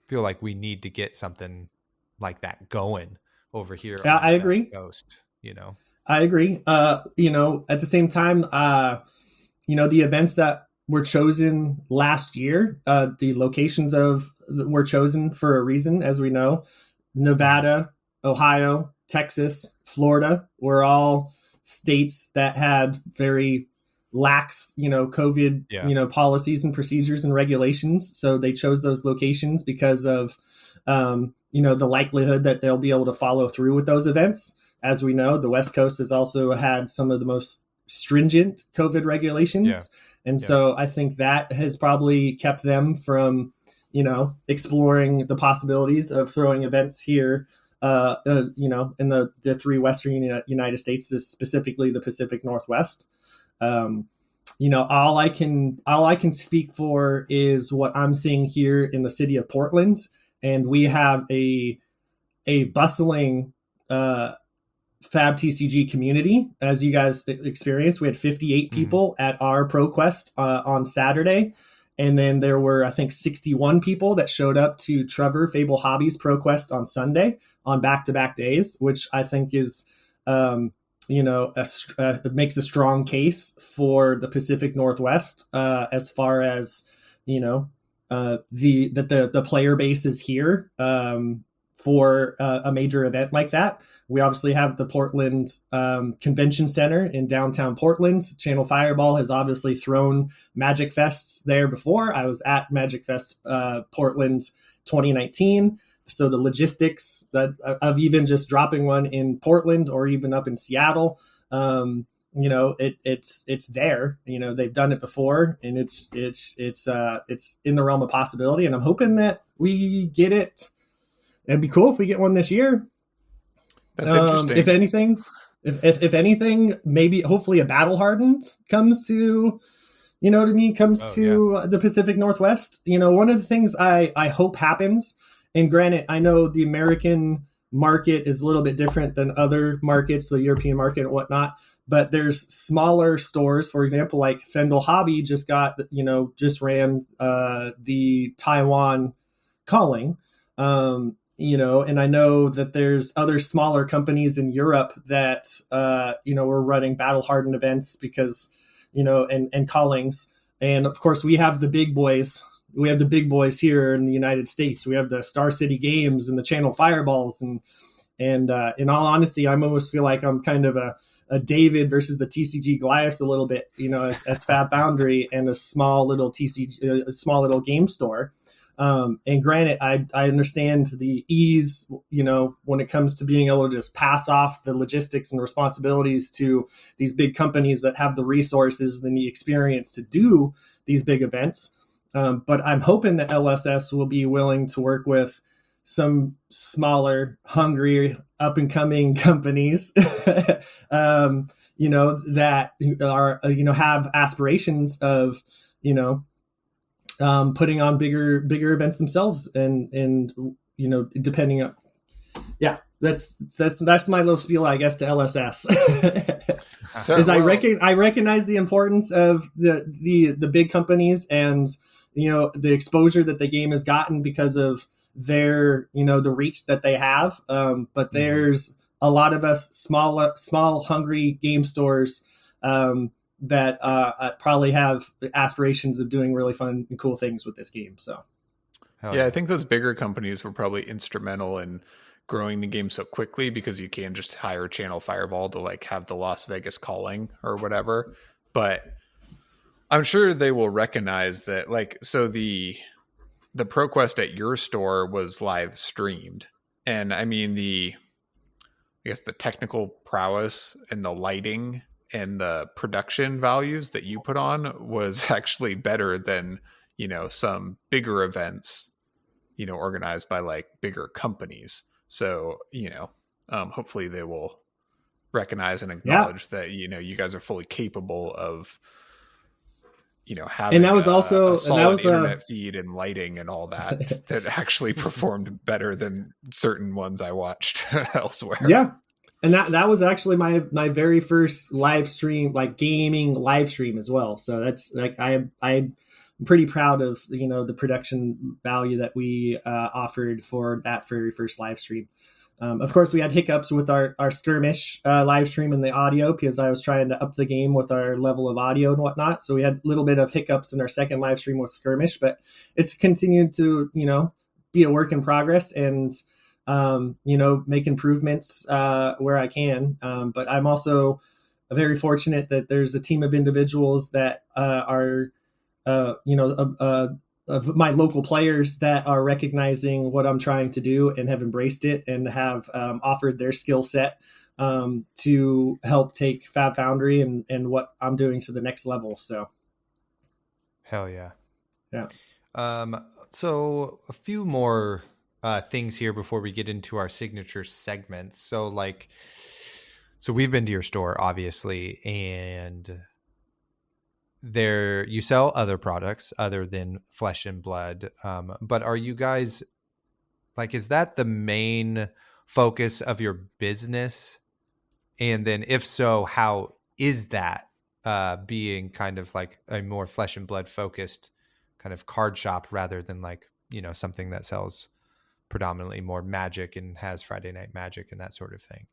feel like we need to get something like that going over here. Yeah, I agree. West Coast, I agree. At the same time, the events that were chosen last year, the locations were chosen for a reason, as we know. Nevada, Ohio, Texas, Florida were all states that had very lax, COVID, policies and procedures and regulations. So they chose those locations because of, the likelihood that they'll be able to follow through with those events. As we know, the West Coast has also had some of the most stringent COVID regulations. Yeah. And so I think that has probably kept them from, exploring the possibilities of throwing events here, in the three Western United States, specifically the Pacific Northwest. All I can speak for is what I'm seeing here in the city of Portland. And we have a bustling, Fab TCG community, as you guys experienced. We had 58 people at our ProQuest on Saturday. And then there were, I think, 61 people that showed up to Trevor Fable Hobbies ProQuest on Sunday on back-to-back days, which I think is, it makes a strong case for the Pacific Northwest as far as, the player base is here for a major event like that. We obviously have the Portland Convention Center in downtown Portland. Channel Fireball has obviously thrown Magic Fests there before. I was at Magic Fest Portland 2019. So the logistics of even just dropping one in Portland or even up in Seattle, it's there. They've done it before, and it's in the realm of possibility. And I'm hoping that we get it. It'd be cool if we get one this year. That's interesting. If anything, maybe hopefully a Battle Hardened comes to, the Pacific Northwest. One of the things I hope happens, and granted, I know the American market is a little bit different than other markets, the European market and whatnot, but there's smaller stores, for example, like Fendel Hobby just ran the Taiwan calling. And I know that there's other smaller companies in Europe that, were running battle hardened events because, and callings. And of course we have the big boys. We have the big boys here in the United States. We have the Star City Games and the Channel Fireballs. And in all honesty, I almost feel like I'm kind of a David versus the TCG Goliaths a little bit, as Fab Foundry and a small little a small little game store. And granted, I understand the ease, when it comes to being able to just pass off the logistics and responsibilities to these big companies that have the resources and the experience to do these big events. But I'm hoping that LSS will be willing to work with some smaller, hungry, up and coming companies, that are, have aspirations of, putting on bigger events themselves, and depending on, that's my little spiel, I guess, to LSS. Is I recognize the importance of the big companies and the exposure that the game has gotten because of their the reach that they have, but there's a lot of us small hungry game stores that probably have aspirations of doing really fun and cool things with this game. So, I think those bigger companies were probably instrumental in growing the game so quickly, because you can just hire Channel Fireball to like have the Las Vegas calling or whatever. But I'm sure they will recognize that, like, so the ProQuest at your store was live streamed, and I mean the technical prowess and the lighting and the production values that you put on was actually better than, some bigger events, organized by like bigger companies. So, hopefully they will recognize and acknowledge that, you guys are fully capable of, having and that was also a solid internet feed and lighting and all that actually performed better than certain ones I watched elsewhere. Yeah. And that was actually my very first live stream, like gaming live stream as well. So that's like, I'm pretty proud of, the production value that we offered for that very first live stream. Of course, we had hiccups with our skirmish live stream and the audio, because I was trying to up the game with our level of audio and whatnot. So we had a little bit of hiccups in our second live stream with skirmish, but it's continued to, be a work in progress, and make improvements where I can. But I'm also very fortunate that there's a team of individuals that are, of my local players that are recognizing what I'm trying to do and have embraced it, and have offered their skill set to help take Fab Foundry and what I'm doing to the next level. So, hell yeah. Yeah. So a few more things here before we get into our signature segments. So we've been to your store, obviously, and there you sell other products other than Flesh and Blood. But are you guys, like, is that the main focus of your business? And then if so, how is that being kind of like a more Flesh and Blood focused kind of card shop rather than like, something that sells predominantly more Magic and has Friday Night Magic and that sort of thing?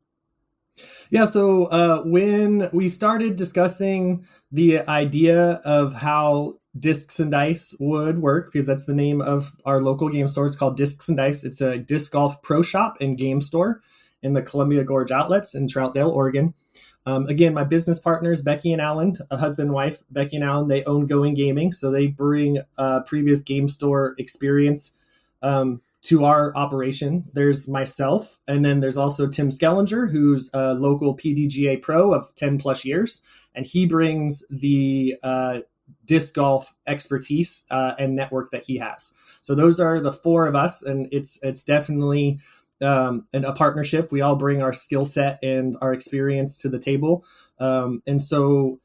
Yeah, so when we started discussing the idea of how Discs and Dice would work, because that's the name of our local game store, it's called Discs and Dice. It's a disc golf pro shop and game store in the Columbia Gorge Outlets in Troutdale, Oregon. Again, my business partners, Becky and Alan, a husband and wife, Becky and Alan, they own Going Gaming, so they bring previous game store experience to our operation. There's myself, and then there's also Tim Skellinger, who's a local PDGA pro of 10 plus years, and he brings the disc golf expertise and network that he has. So those are the four of us, and it's definitely a partnership. We all bring our skill set and our experience to the table, and so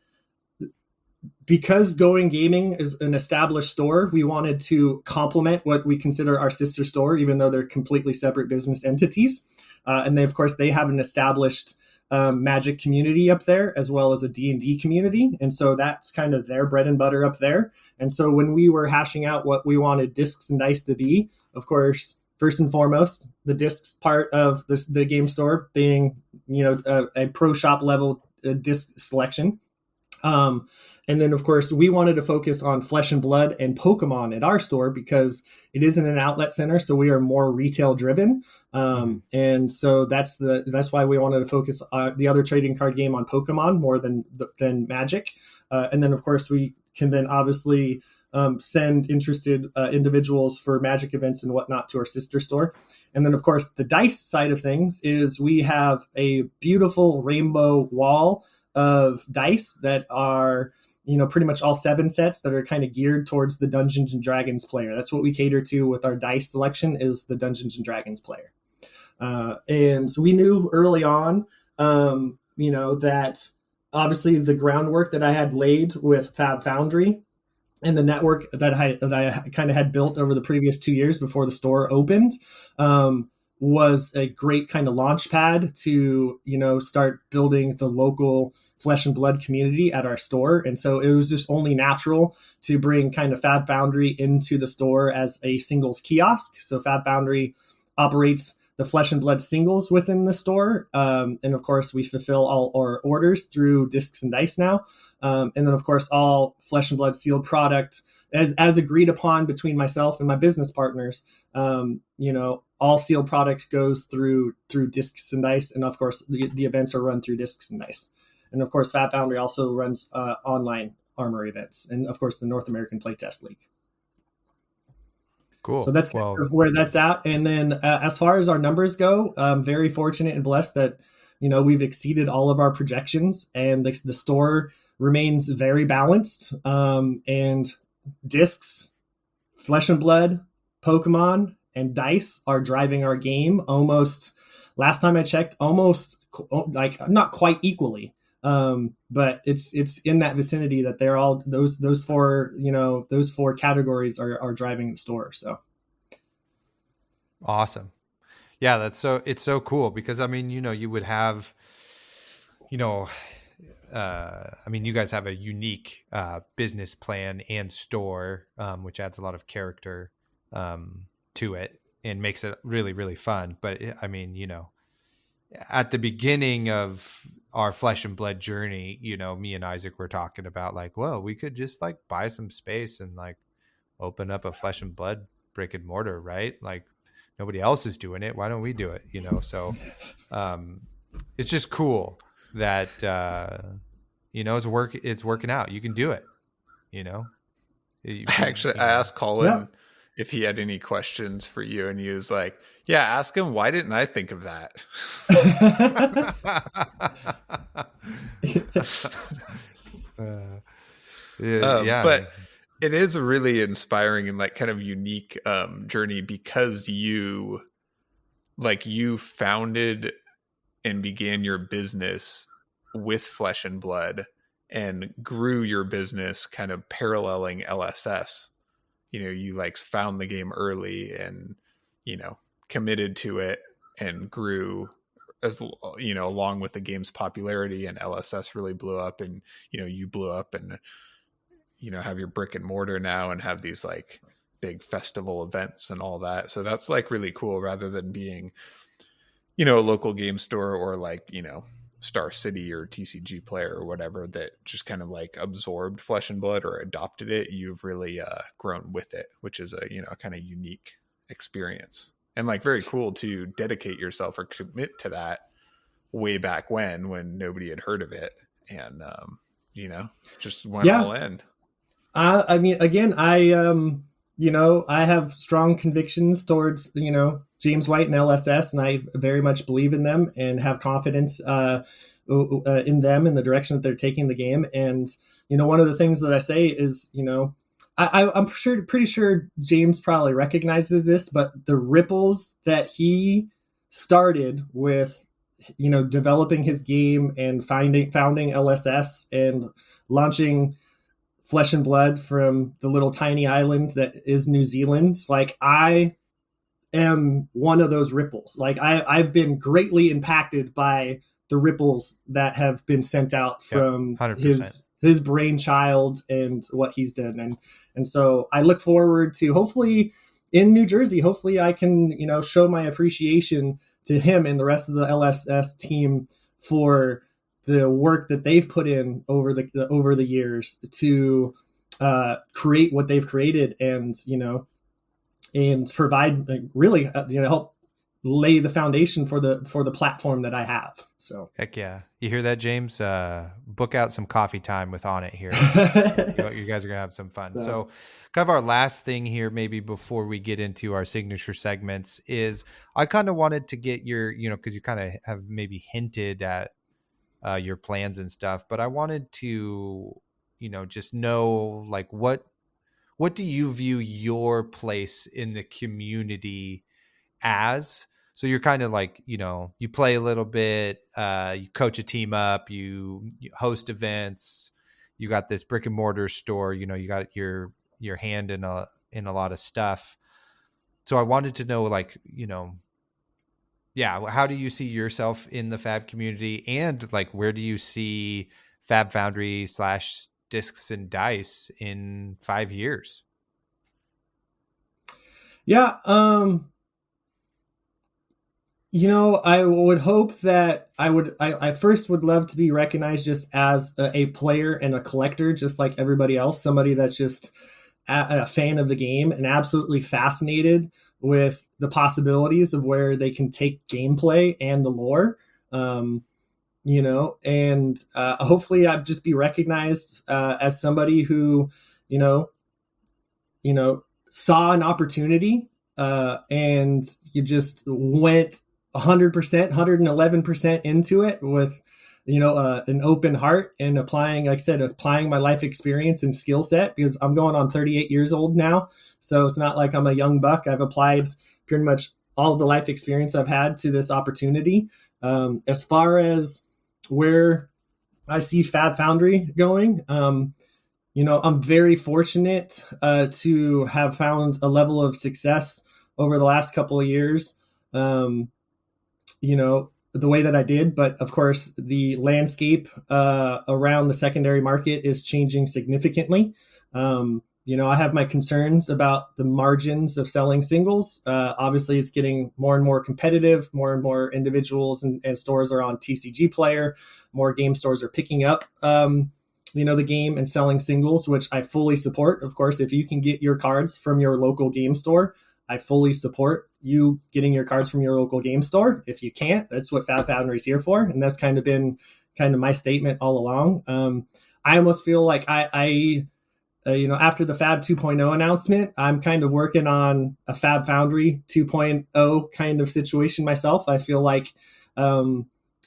because Going Gaming is an established store, we wanted to complement what we consider our sister store, even though they're completely separate business entities. And they, of course, they have an established Magic community up there, as well as a D&D community. And so that's kind of their bread and butter up there. And so when we were hashing out what we wanted Discs and Dice to be, of course, first and foremost, the discs part of the game store being, a pro shop level disc selection. Um, and then, of course, we wanted to focus on Flesh and Blood and Pokemon at our store because it isn't an outlet center, so we are more retail driven. And so that's why we wanted to focus the other trading card game on Pokemon more than Magic. And then, of course, we can then obviously send interested individuals for Magic events and whatnot to our sister store. And then, of course, the dice side of things is we have a beautiful rainbow wall of dice that are, pretty much all 7 sets that are kind of geared towards the Dungeons and Dragons player. That's what we cater to with our dice selection, is the Dungeons and Dragons player. And so we knew early on, that obviously the groundwork that I had laid with Fab Foundry and the network that I kind of had built over the previous 2 years before the store opened, was a great kind of launch pad to, start building the local Flesh and Blood community at our store. And so it was just only natural to bring kind of Fab Foundry into the store as a singles kiosk. So Fab Foundry operates the Flesh and Blood singles within the store. And of course, we fulfill all our orders through Discs and Dice now. And then, of course, all Flesh and Blood sealed product, as agreed upon between myself and my business partners, all sealed product goes through Discs and Dice. And of course, the events are run through Discs and Dice. And of course, Fab Foundry also runs online Armor events, and of course, the North American Playtest League. Cool. So that's kind of where that's at. And then as far as our numbers go, I'm very fortunate and blessed that, we've exceeded all of our projections, and the store remains very balanced. And Discs, Flesh and Blood, Pokemon, and Dice are driving our game almost, last time I checked, almost like not quite equally. But it's in that vicinity that they're all those four categories are driving the store. So awesome. Yeah, it's so cool because you would have, you guys have a unique business plan and store, which adds a lot of character to it and makes it really, really fun. But at the beginning of our Flesh and Blood journey, me and Isaac were talking about like, well, we could just like buy some space and like open up a Flesh and Blood brick and mortar, right? Like nobody else is doing it. Why don't we do it? So it's just cool that, it's working out. You can do it, Actually, I asked Colin if he had any questions for you, and he was like, yeah, ask him, why didn't I think of that? But it is a really inspiring and like kind of unique journey because you founded and began your business with Flesh and Blood and grew your business kind of paralleling LSS. You like found the game early and, committed to it and grew as along with the game's popularity, and LSS really blew up, and you blew up and have your brick and mortar now and have these like big festival events and all that. So that's like really cool, rather than being a local game store or like Star City or TCG Player or whatever that just kind of like absorbed Flesh and Blood or adopted it. You've really grown with it, which is a kind of unique experience. And like very cool to dedicate yourself or commit to that way back when nobody had heard of it, and just went all in. Again, I have strong convictions towards James White and LSS, and I very much believe in them and have confidence in them and the direction that they're taking the game. And one of the things that I say is I'm pretty sure James probably recognizes this, but the ripples that he started with, developing his game and founding LSS and launching Flesh and Blood from the little tiny island that is New Zealand. Like I am one of those ripples. Like I've been greatly impacted by the ripples that have been sent out from his brainchild and what he's done. And so I look forward to hopefully in New Jersey, hopefully I can, show my appreciation to him and the rest of the LSS team for the work that they've put in over the years to create what they've created, and and provide really help lay the foundation for the platform that I have. So heck yeah, you hear that, James? Book out some coffee time with Onit here. You guys are gonna have some fun. So kind of our last thing here, maybe before we get into our signature segments, is I kind of wanted to get your, because you kind of have maybe hinted at your plans and stuff, but I wanted to, just know, like, what do you view your place in the community as? So you're kind of like, you play a little bit, you coach a team up, you host events, you got this brick and mortar store, you got your hand in a lot of stuff. So I wanted to know, like, how do you see yourself in the Fab community, and like, where do you see Fab Foundry / Discs and Dice in 5 years? Yeah. I would hope that I first would love to be recognized just as a player and a collector, just like everybody else, somebody that's just a fan of the game and absolutely fascinated with the possibilities of where they can take gameplay and the lore. And hopefully I'd just be recognized as somebody who, saw an opportunity and you just went 100%, 111% into it with, an open heart, and applying my life experience and skill set, because I'm going on 38 years old now. So it's not like I'm a young buck. I've applied pretty much all of the life experience I've had to this opportunity. As far as where I see Fab Foundry going, I'm very fortunate to have found a level of success over the last couple of years, the way that I did. But of course, the landscape around the secondary market is changing significantly. I have my concerns about the margins of selling singles. Obviously, it's getting more and more competitive. More and more individuals and stores are on TCG Player. More game stores are picking up the game and selling singles, which I fully support. Of course, if you can get your cards from your local game store, I fully support you getting your cards from your local game store. If you can't, that's what Fab Foundry is here for. And that's kind of been my statement all along. I almost feel like I after the Fab 2.0 announcement, I'm kind of working on a Fab Foundry 2.0 kind of situation myself. I feel like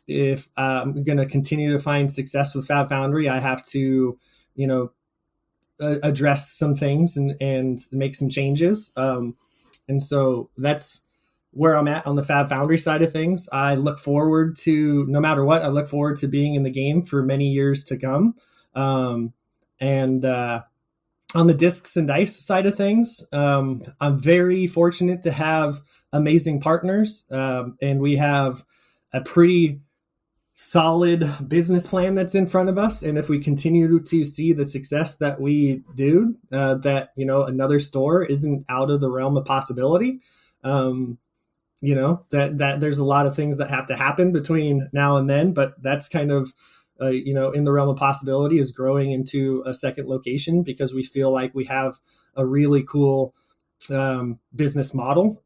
if I'm going to continue to find success with Fab Foundry, I have to, address some things and make some changes. And so that's where I'm at on the Fab Foundry side of things. I look forward to, no matter what, I look forward to being in the game for many years to come. And on the Discs and Dice side of things, I'm very fortunate to have amazing partners. And we have a pretty solid business plan that's in front of us. And if we continue to see the success that we do, that, another store isn't out of the realm of possibility. That there's a lot of things that have to happen between now and then, but that's kind of, in the realm of possibility, is growing into a second location, because we feel like we have a really cool business model.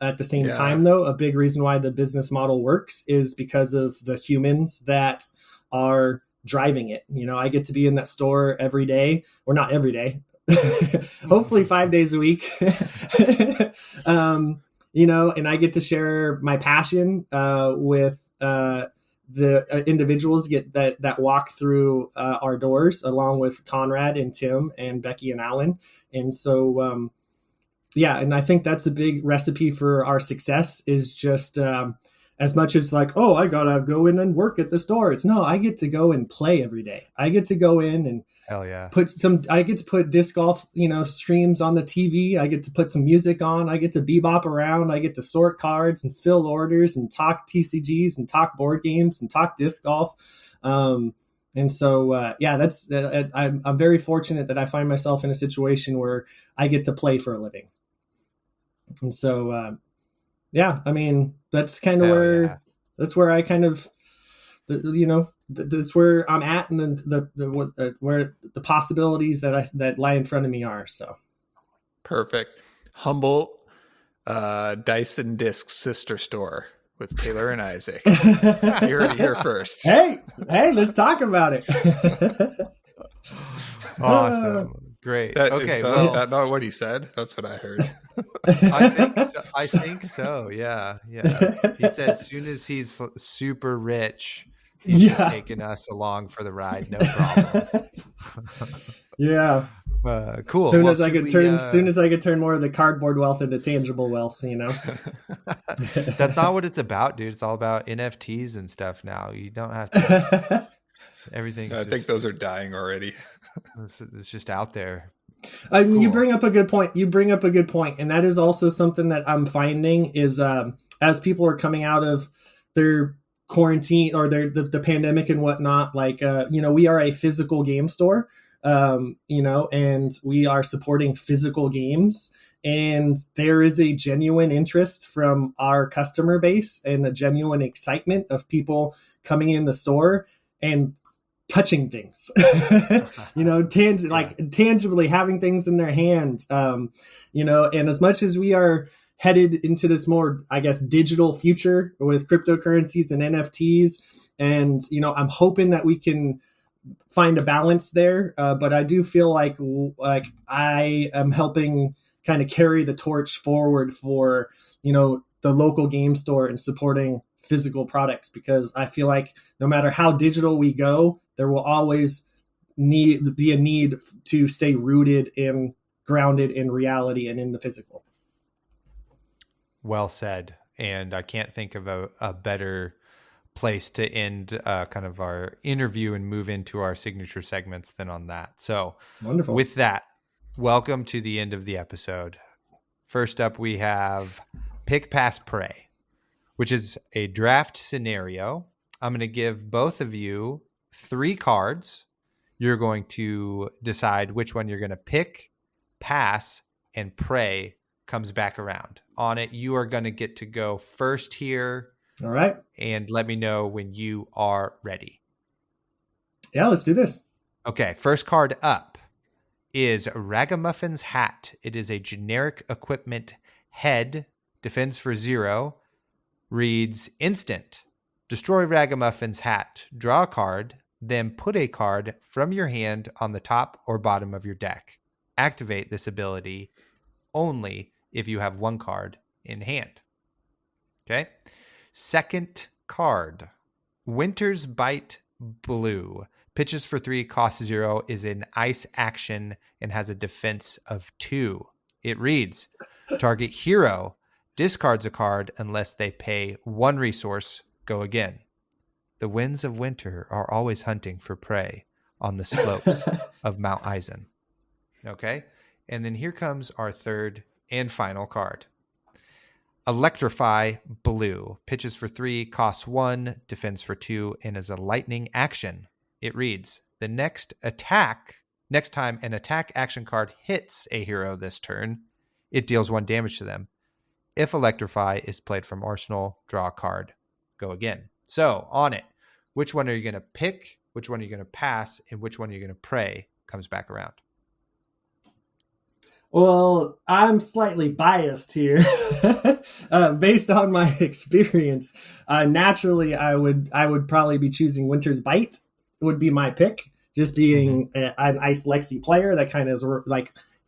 At the same time, though, a big reason why the business model works is because of the humans that are driving it. I get to be in that store every day, or not every day, hopefully 5 days a week. And I get to share my passion with the individuals that walk through our doors, along with Conrad and Tim and Becky and Alan. And so, and I think that's a big recipe for our success, is just as much as like, oh, I got to go in and work at the store. It's no, I get to go and play every day. I get to go in and hell yeah, I get to put disc golf, streams on the TV. I get to put some music on. I get to bebop around. I get to sort cards and fill orders and talk TCGs and talk board games and talk disc golf. And so, that's, I'm very fortunate that I find myself in a situation where I get to play for a living. And so, that's kind of that's where I kind of, that's where I'm at, and where the possibilities that lie in front of me are. So perfect. Humble Dice and Discs sister store with Taylor and Isaac. You heard it here first. Hey, let's talk about it. Awesome. Great. Okay. Is that not what he said? That's what I heard. I think so. Yeah. He said as soon as he's super rich, he's just taking us along for the ride. No problem. Yeah. Cool. Soon as I could turn more of the cardboard wealth into tangible wealth, That's not what it's about, dude. It's all about NFTs and stuff now. You don't have to. Everything. I think those are dying already. It's just out there. Cool. You bring up a good point. And that is also something that I'm finding is as people are coming out of their quarantine or the pandemic and whatnot, like, we are a physical game store, and we are supporting physical games. And there is a genuine interest from our customer base and a genuine excitement of people coming in the store and touching things, tangibly having things in their hands, and as much as we are headed into this more, I guess, digital future with cryptocurrencies and NFTs, and, I'm hoping that we can find a balance there. But I do feel like I am helping kind of carry the torch forward for, the local game store and supporting physical products, because I feel like no matter how digital we go, there will always be a need to stay rooted and grounded in reality and in the physical. Well said. And I can't think of a better place to end kind of our interview and move into our signature segments than on that. So wonderful. With that, welcome to the end of the episode. First up, we have Pick, Pass, Pray, which is a draft scenario. I'm going to give both of you 3 cards. You're going to decide which one you're going to pick, pass, and pray comes back around. On it, you are going to get to go first here. All right. And let me know when you are ready. Yeah, let's do this. Okay, first card up is Ragamuffin's Hat. It is a generic equipment head, defends for 0, reads instant. Destroy Ragamuffin's Hat, draw a card, then put a card from your hand on the top or bottom of your deck. Activate this ability only if you have 1 card in hand. Okay. Second card, Winter's Bite Blue. Pitches for 3, costs 0, is an ice action, and has a defense of 2. It reads, target hero discards a card unless they pay 1 resource, go again. The winds of winter are always hunting for prey on the slopes of Mount Eisen. Okay? And then here comes our third and final card. Electrify Blue. Pitches for 3, costs 1, defends for 2, and is a lightning action. It reads, the next time an attack action card hits a hero this turn, it deals 1 damage to them. If Electrify is played from Arsenal, draw a card. Go again. So, on it, which one are you going to pick, which one are you going to pass, and which one are you going to pray comes back around? Well, I'm slightly biased here. Based on my experience. Naturally, I would probably be choosing Winter's Bite. Would be my pick, just being an Ice Lexi player that kind of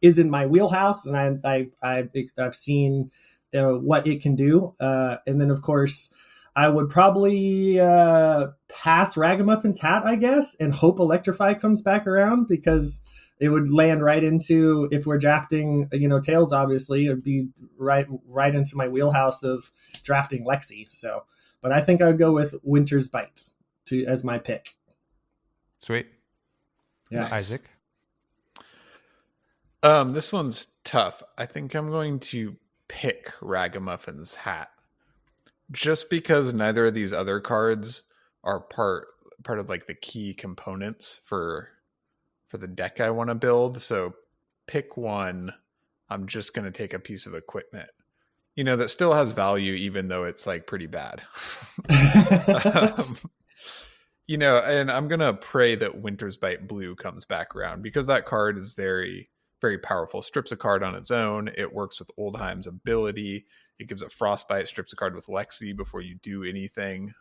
is in my wheelhouse, and I've seen what it can do, and then of course I would probably pass Ragamuffin's Hat, I guess, and hope Electrify comes back around, because it would land right into, if we're drafting Tails, obviously it'd be right into my wheelhouse of drafting Lexi. So, but I think I would go with Winter's Bite as my pick. Sweet. Yeah. Nice. Isaac? This one's tough. I think I'm going to pick Ragamuffin's Hat, just because neither of these other cards are part of like the key components for the deck I want to build. So pick one. I'm just going to take a piece of equipment, that still has value, even though it's like pretty bad. And I'm going to pray that Winter's Bite Blue comes back around because that card is very, very powerful. Strips a card on its own. It works with Oldheim's ability. It gives a Frostbite, strips a card with Lexi before you do anything.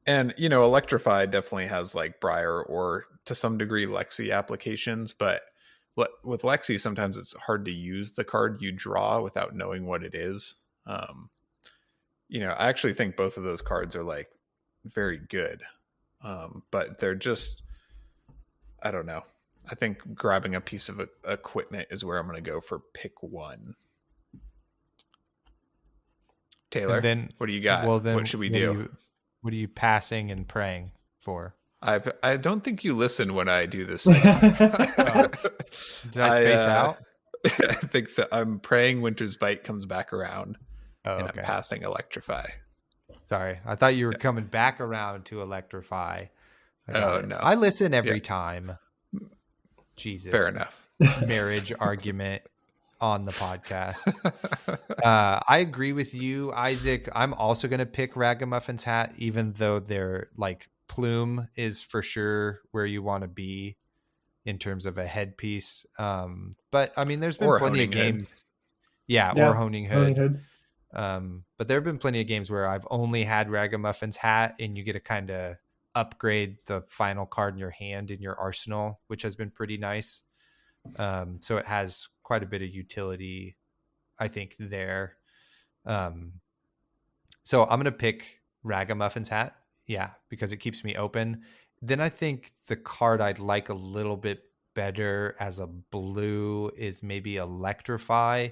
And, Electrify definitely has like Briar or to some degree Lexi applications, but with Lexi, sometimes it's hard to use the card you draw without knowing what it is. I actually think both of those cards are like very good. But they're just, I don't know. I think grabbing a piece of equipment is where I'm going to go for pick one. Taylor, then, what do you got? Well, then, what should we do? What are you passing and praying for? I don't think you listen when I do this thing. Did I space out? I think so. I'm praying Winter's Bite comes back around, and okay. I'm passing Electrify. Sorry, I thought you were coming back around to Electrify. No. I listen every time. Jesus. Fair enough. Marriage argument on the podcast. I agree with you, Isaac. I'm also going to pick Ragamuffin's hat, even though they're like plume is for sure where you want to be in terms of a headpiece. But I mean, there's been plenty of games. Hood. Yeah, or honing hood. But there have been plenty of games where I've only had Ragamuffin's hat and you get to kind of upgrade the final card in your hand in your arsenal, which has been pretty nice. So it has quite a bit of utility, I think, there. So I'm going to pick Ragamuffin's hat. Yeah, because it keeps me open. Then I think the card I'd like a little bit better as a blue is maybe Electrify,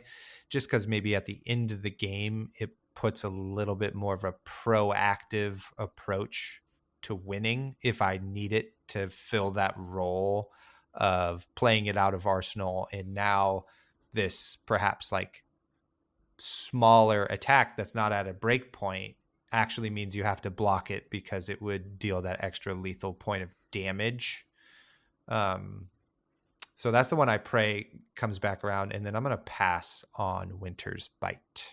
just because maybe at the end of the game, it puts a little bit more of a proactive approach to winning if I need it to fill that role of playing it out of arsenal. And now this perhaps like smaller attack that's not at a break point actually means you have to block it because it would deal that extra lethal point of damage. So that's the one I pray comes back around. And then I'm going to pass on Winter's Bite.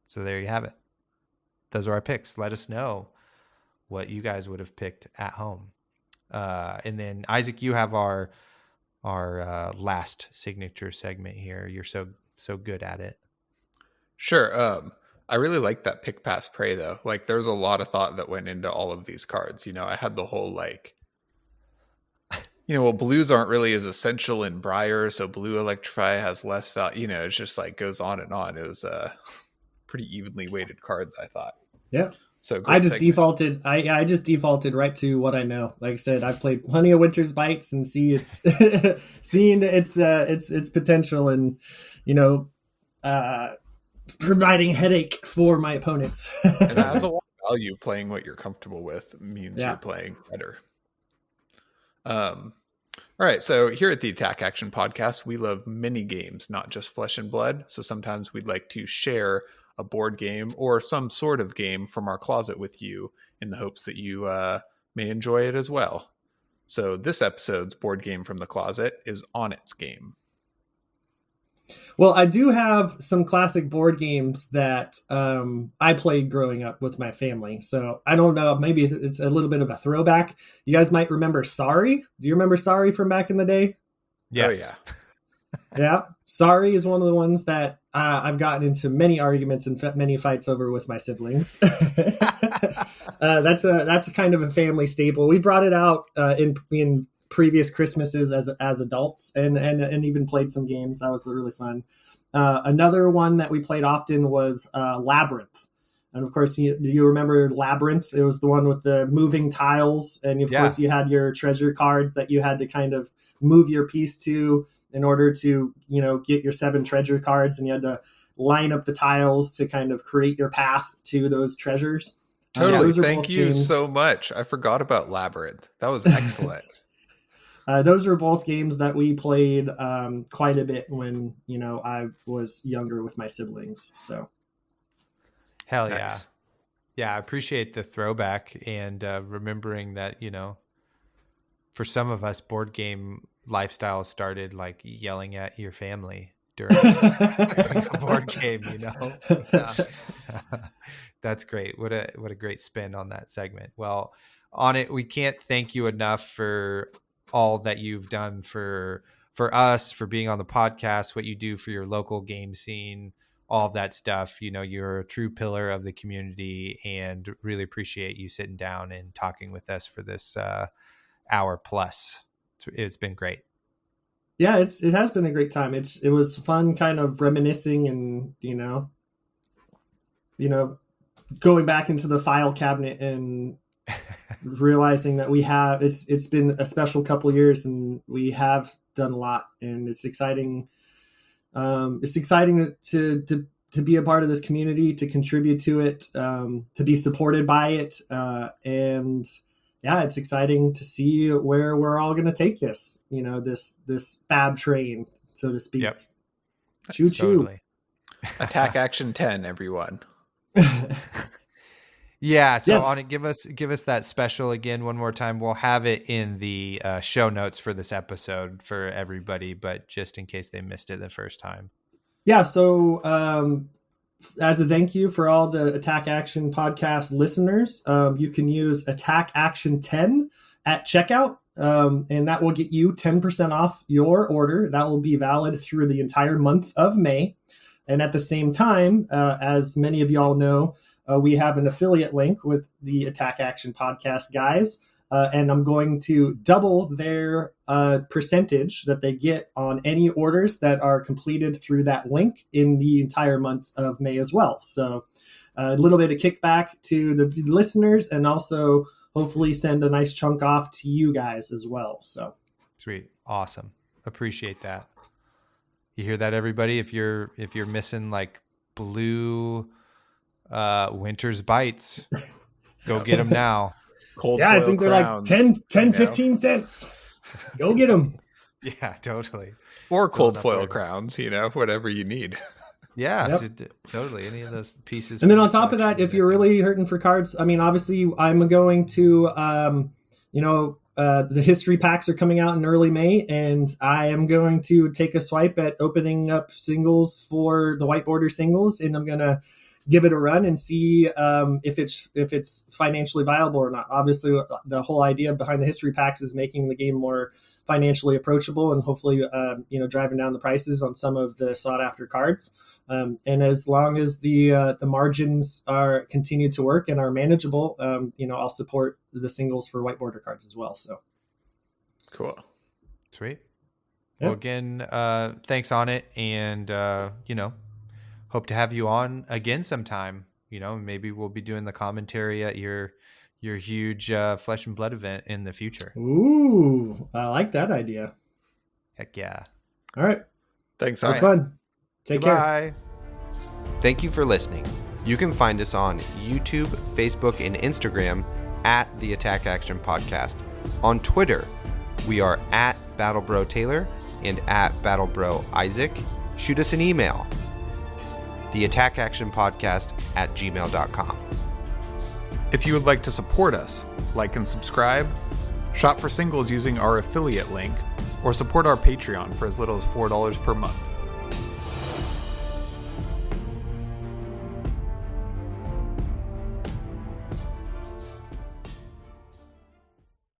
So there you have it. Those are our picks. Let us know what you guys would have picked at home. And then Isaac, you have our last signature segment here. You're so good at it. Sure. I really like that pick, pass, pray though. Like there's a lot of thought that went into all of these cards. I had the whole like, blues aren't really as essential in Briar, so blue Electrify has less value. It's just like goes on and on. It was pretty evenly weighted cards, I thought. Yeah. So I just defaulted. I just defaulted right to what I know. Like I said, I've played plenty of Winter's Bites and seen its potential and providing headache for my opponents. And that has a lot of value. Playing what you're comfortable with means you're playing better. All right. So here at the Attack Action Podcast, we love many games, not just Flesh and Blood. So sometimes we'd like to share a board game or some sort of game from our closet with you in the hopes that you may enjoy it as well. So this episode's board game from the closet is Onit's game. Well, I do have some classic board games that I played growing up with my family. So I don't know, maybe it's a little bit of a throwback. You guys might remember Sorry. Do you remember Sorry from back in the day? Yes. Oh, yeah. Yeah. Sorry is one of the ones that I've gotten into many arguments and many fights over with my siblings. That's a kind of a family staple. We brought it out in previous Christmases as adults and even played some games. That was really fun. Another one that we played often was Labyrinth. And of course, do you remember Labyrinth? It was the one with the moving tiles. And of course, you had your treasure cards that you had to kind of move your piece to in order to, get your 7 treasure cards. And you had to line up the tiles to kind of create your path to those treasures. Totally. Thank you so much. I forgot about Labyrinth. That was excellent. Those are both games that we played quite a bit when, I was younger with my siblings. So. Hell yeah. Nice. Yeah, I appreciate the throwback and remembering that, for some of us, board game lifestyle started like yelling at your family during a board game, Yeah. That's great. What a great spin on that segment. Well, Onit, we can't thank you enough for all that you've done for us, for being on the podcast, what you do for your local game scene, all of that stuff. You're a true pillar of the community, and really appreciate you sitting down and talking with us for this hour plus. It's been great. Yeah, it has been a great time. It was fun, kind of reminiscing, and going back into the file cabinet and realizing that it's been a special couple of years, and we have done a lot, and it's exciting. It's exciting to be a part of this community, to contribute to it, to be supported by it, and yeah, it's exciting to see where we're all going to take this. This fab train, so to speak. Yep. Choo choo. Totally. Attack Action 10, everyone. Yeah. So Yes. On it, give us that special again one more time. We'll have it in the show notes for this episode for everybody, but just in case they missed it the first time. Yeah. So as a thank you for all the Attack Action podcast listeners, you can use Attack Action 10 at checkout, and that will get you 10% off your order. That will be valid through the entire month of May. And at the same time, as many of y'all know, we have an affiliate link with the Attack Action podcast guys, and I'm going to double their percentage that they get on any orders that are completed through that link in the entire month of May as well. So a little bit of kickback to the listeners, and also hopefully send a nice chunk off to you guys as well. So Sweet. Awesome. Appreciate that. You hear that, everybody? If you're missing like blue Winter's Bites, go get them now. Cold yeah, I foil think they're crowns, like 10 15 cents. Go get them. Yeah, totally. or cold up foil there. crowns, whatever you need. Yeah, Yep. so totally. Any of those pieces. And then from on the top of that, collection, if you're really hurting for cards, I mean, obviously I'm going to, the history packs are coming out in early May, and I am going to take a swipe at opening up singles for the white border singles, and I'm going to give it a run and see if it's financially viable or not. Obviously, the whole idea behind the history packs is making the game more financially approachable, and hopefully, driving down the prices on some of the sought after cards. And as long as the margins continue to work and are manageable, I'll support the singles for white border cards as well. So Cool. Sweet. Yeah. Well, again, thanks on it, and hope to have you on again sometime. Maybe we'll be doing the commentary at your huge Flesh and Blood event in the future. ooh, I like that idea. Heck yeah. All right, Thanks. that was Ryan. fun. Take care. Goodbye. Thank you for listening. You can find us on YouTube, Facebook, and Instagram at the Attack Action Podcast. On Twitter, we are at BattleBro Taylor and at BattleBro Isaac. Shoot us an email, theattackactionpodcast@gmail.com. If you would like to support us, like and subscribe, shop for singles using our affiliate link, or support our Patreon for as little as $4 per month.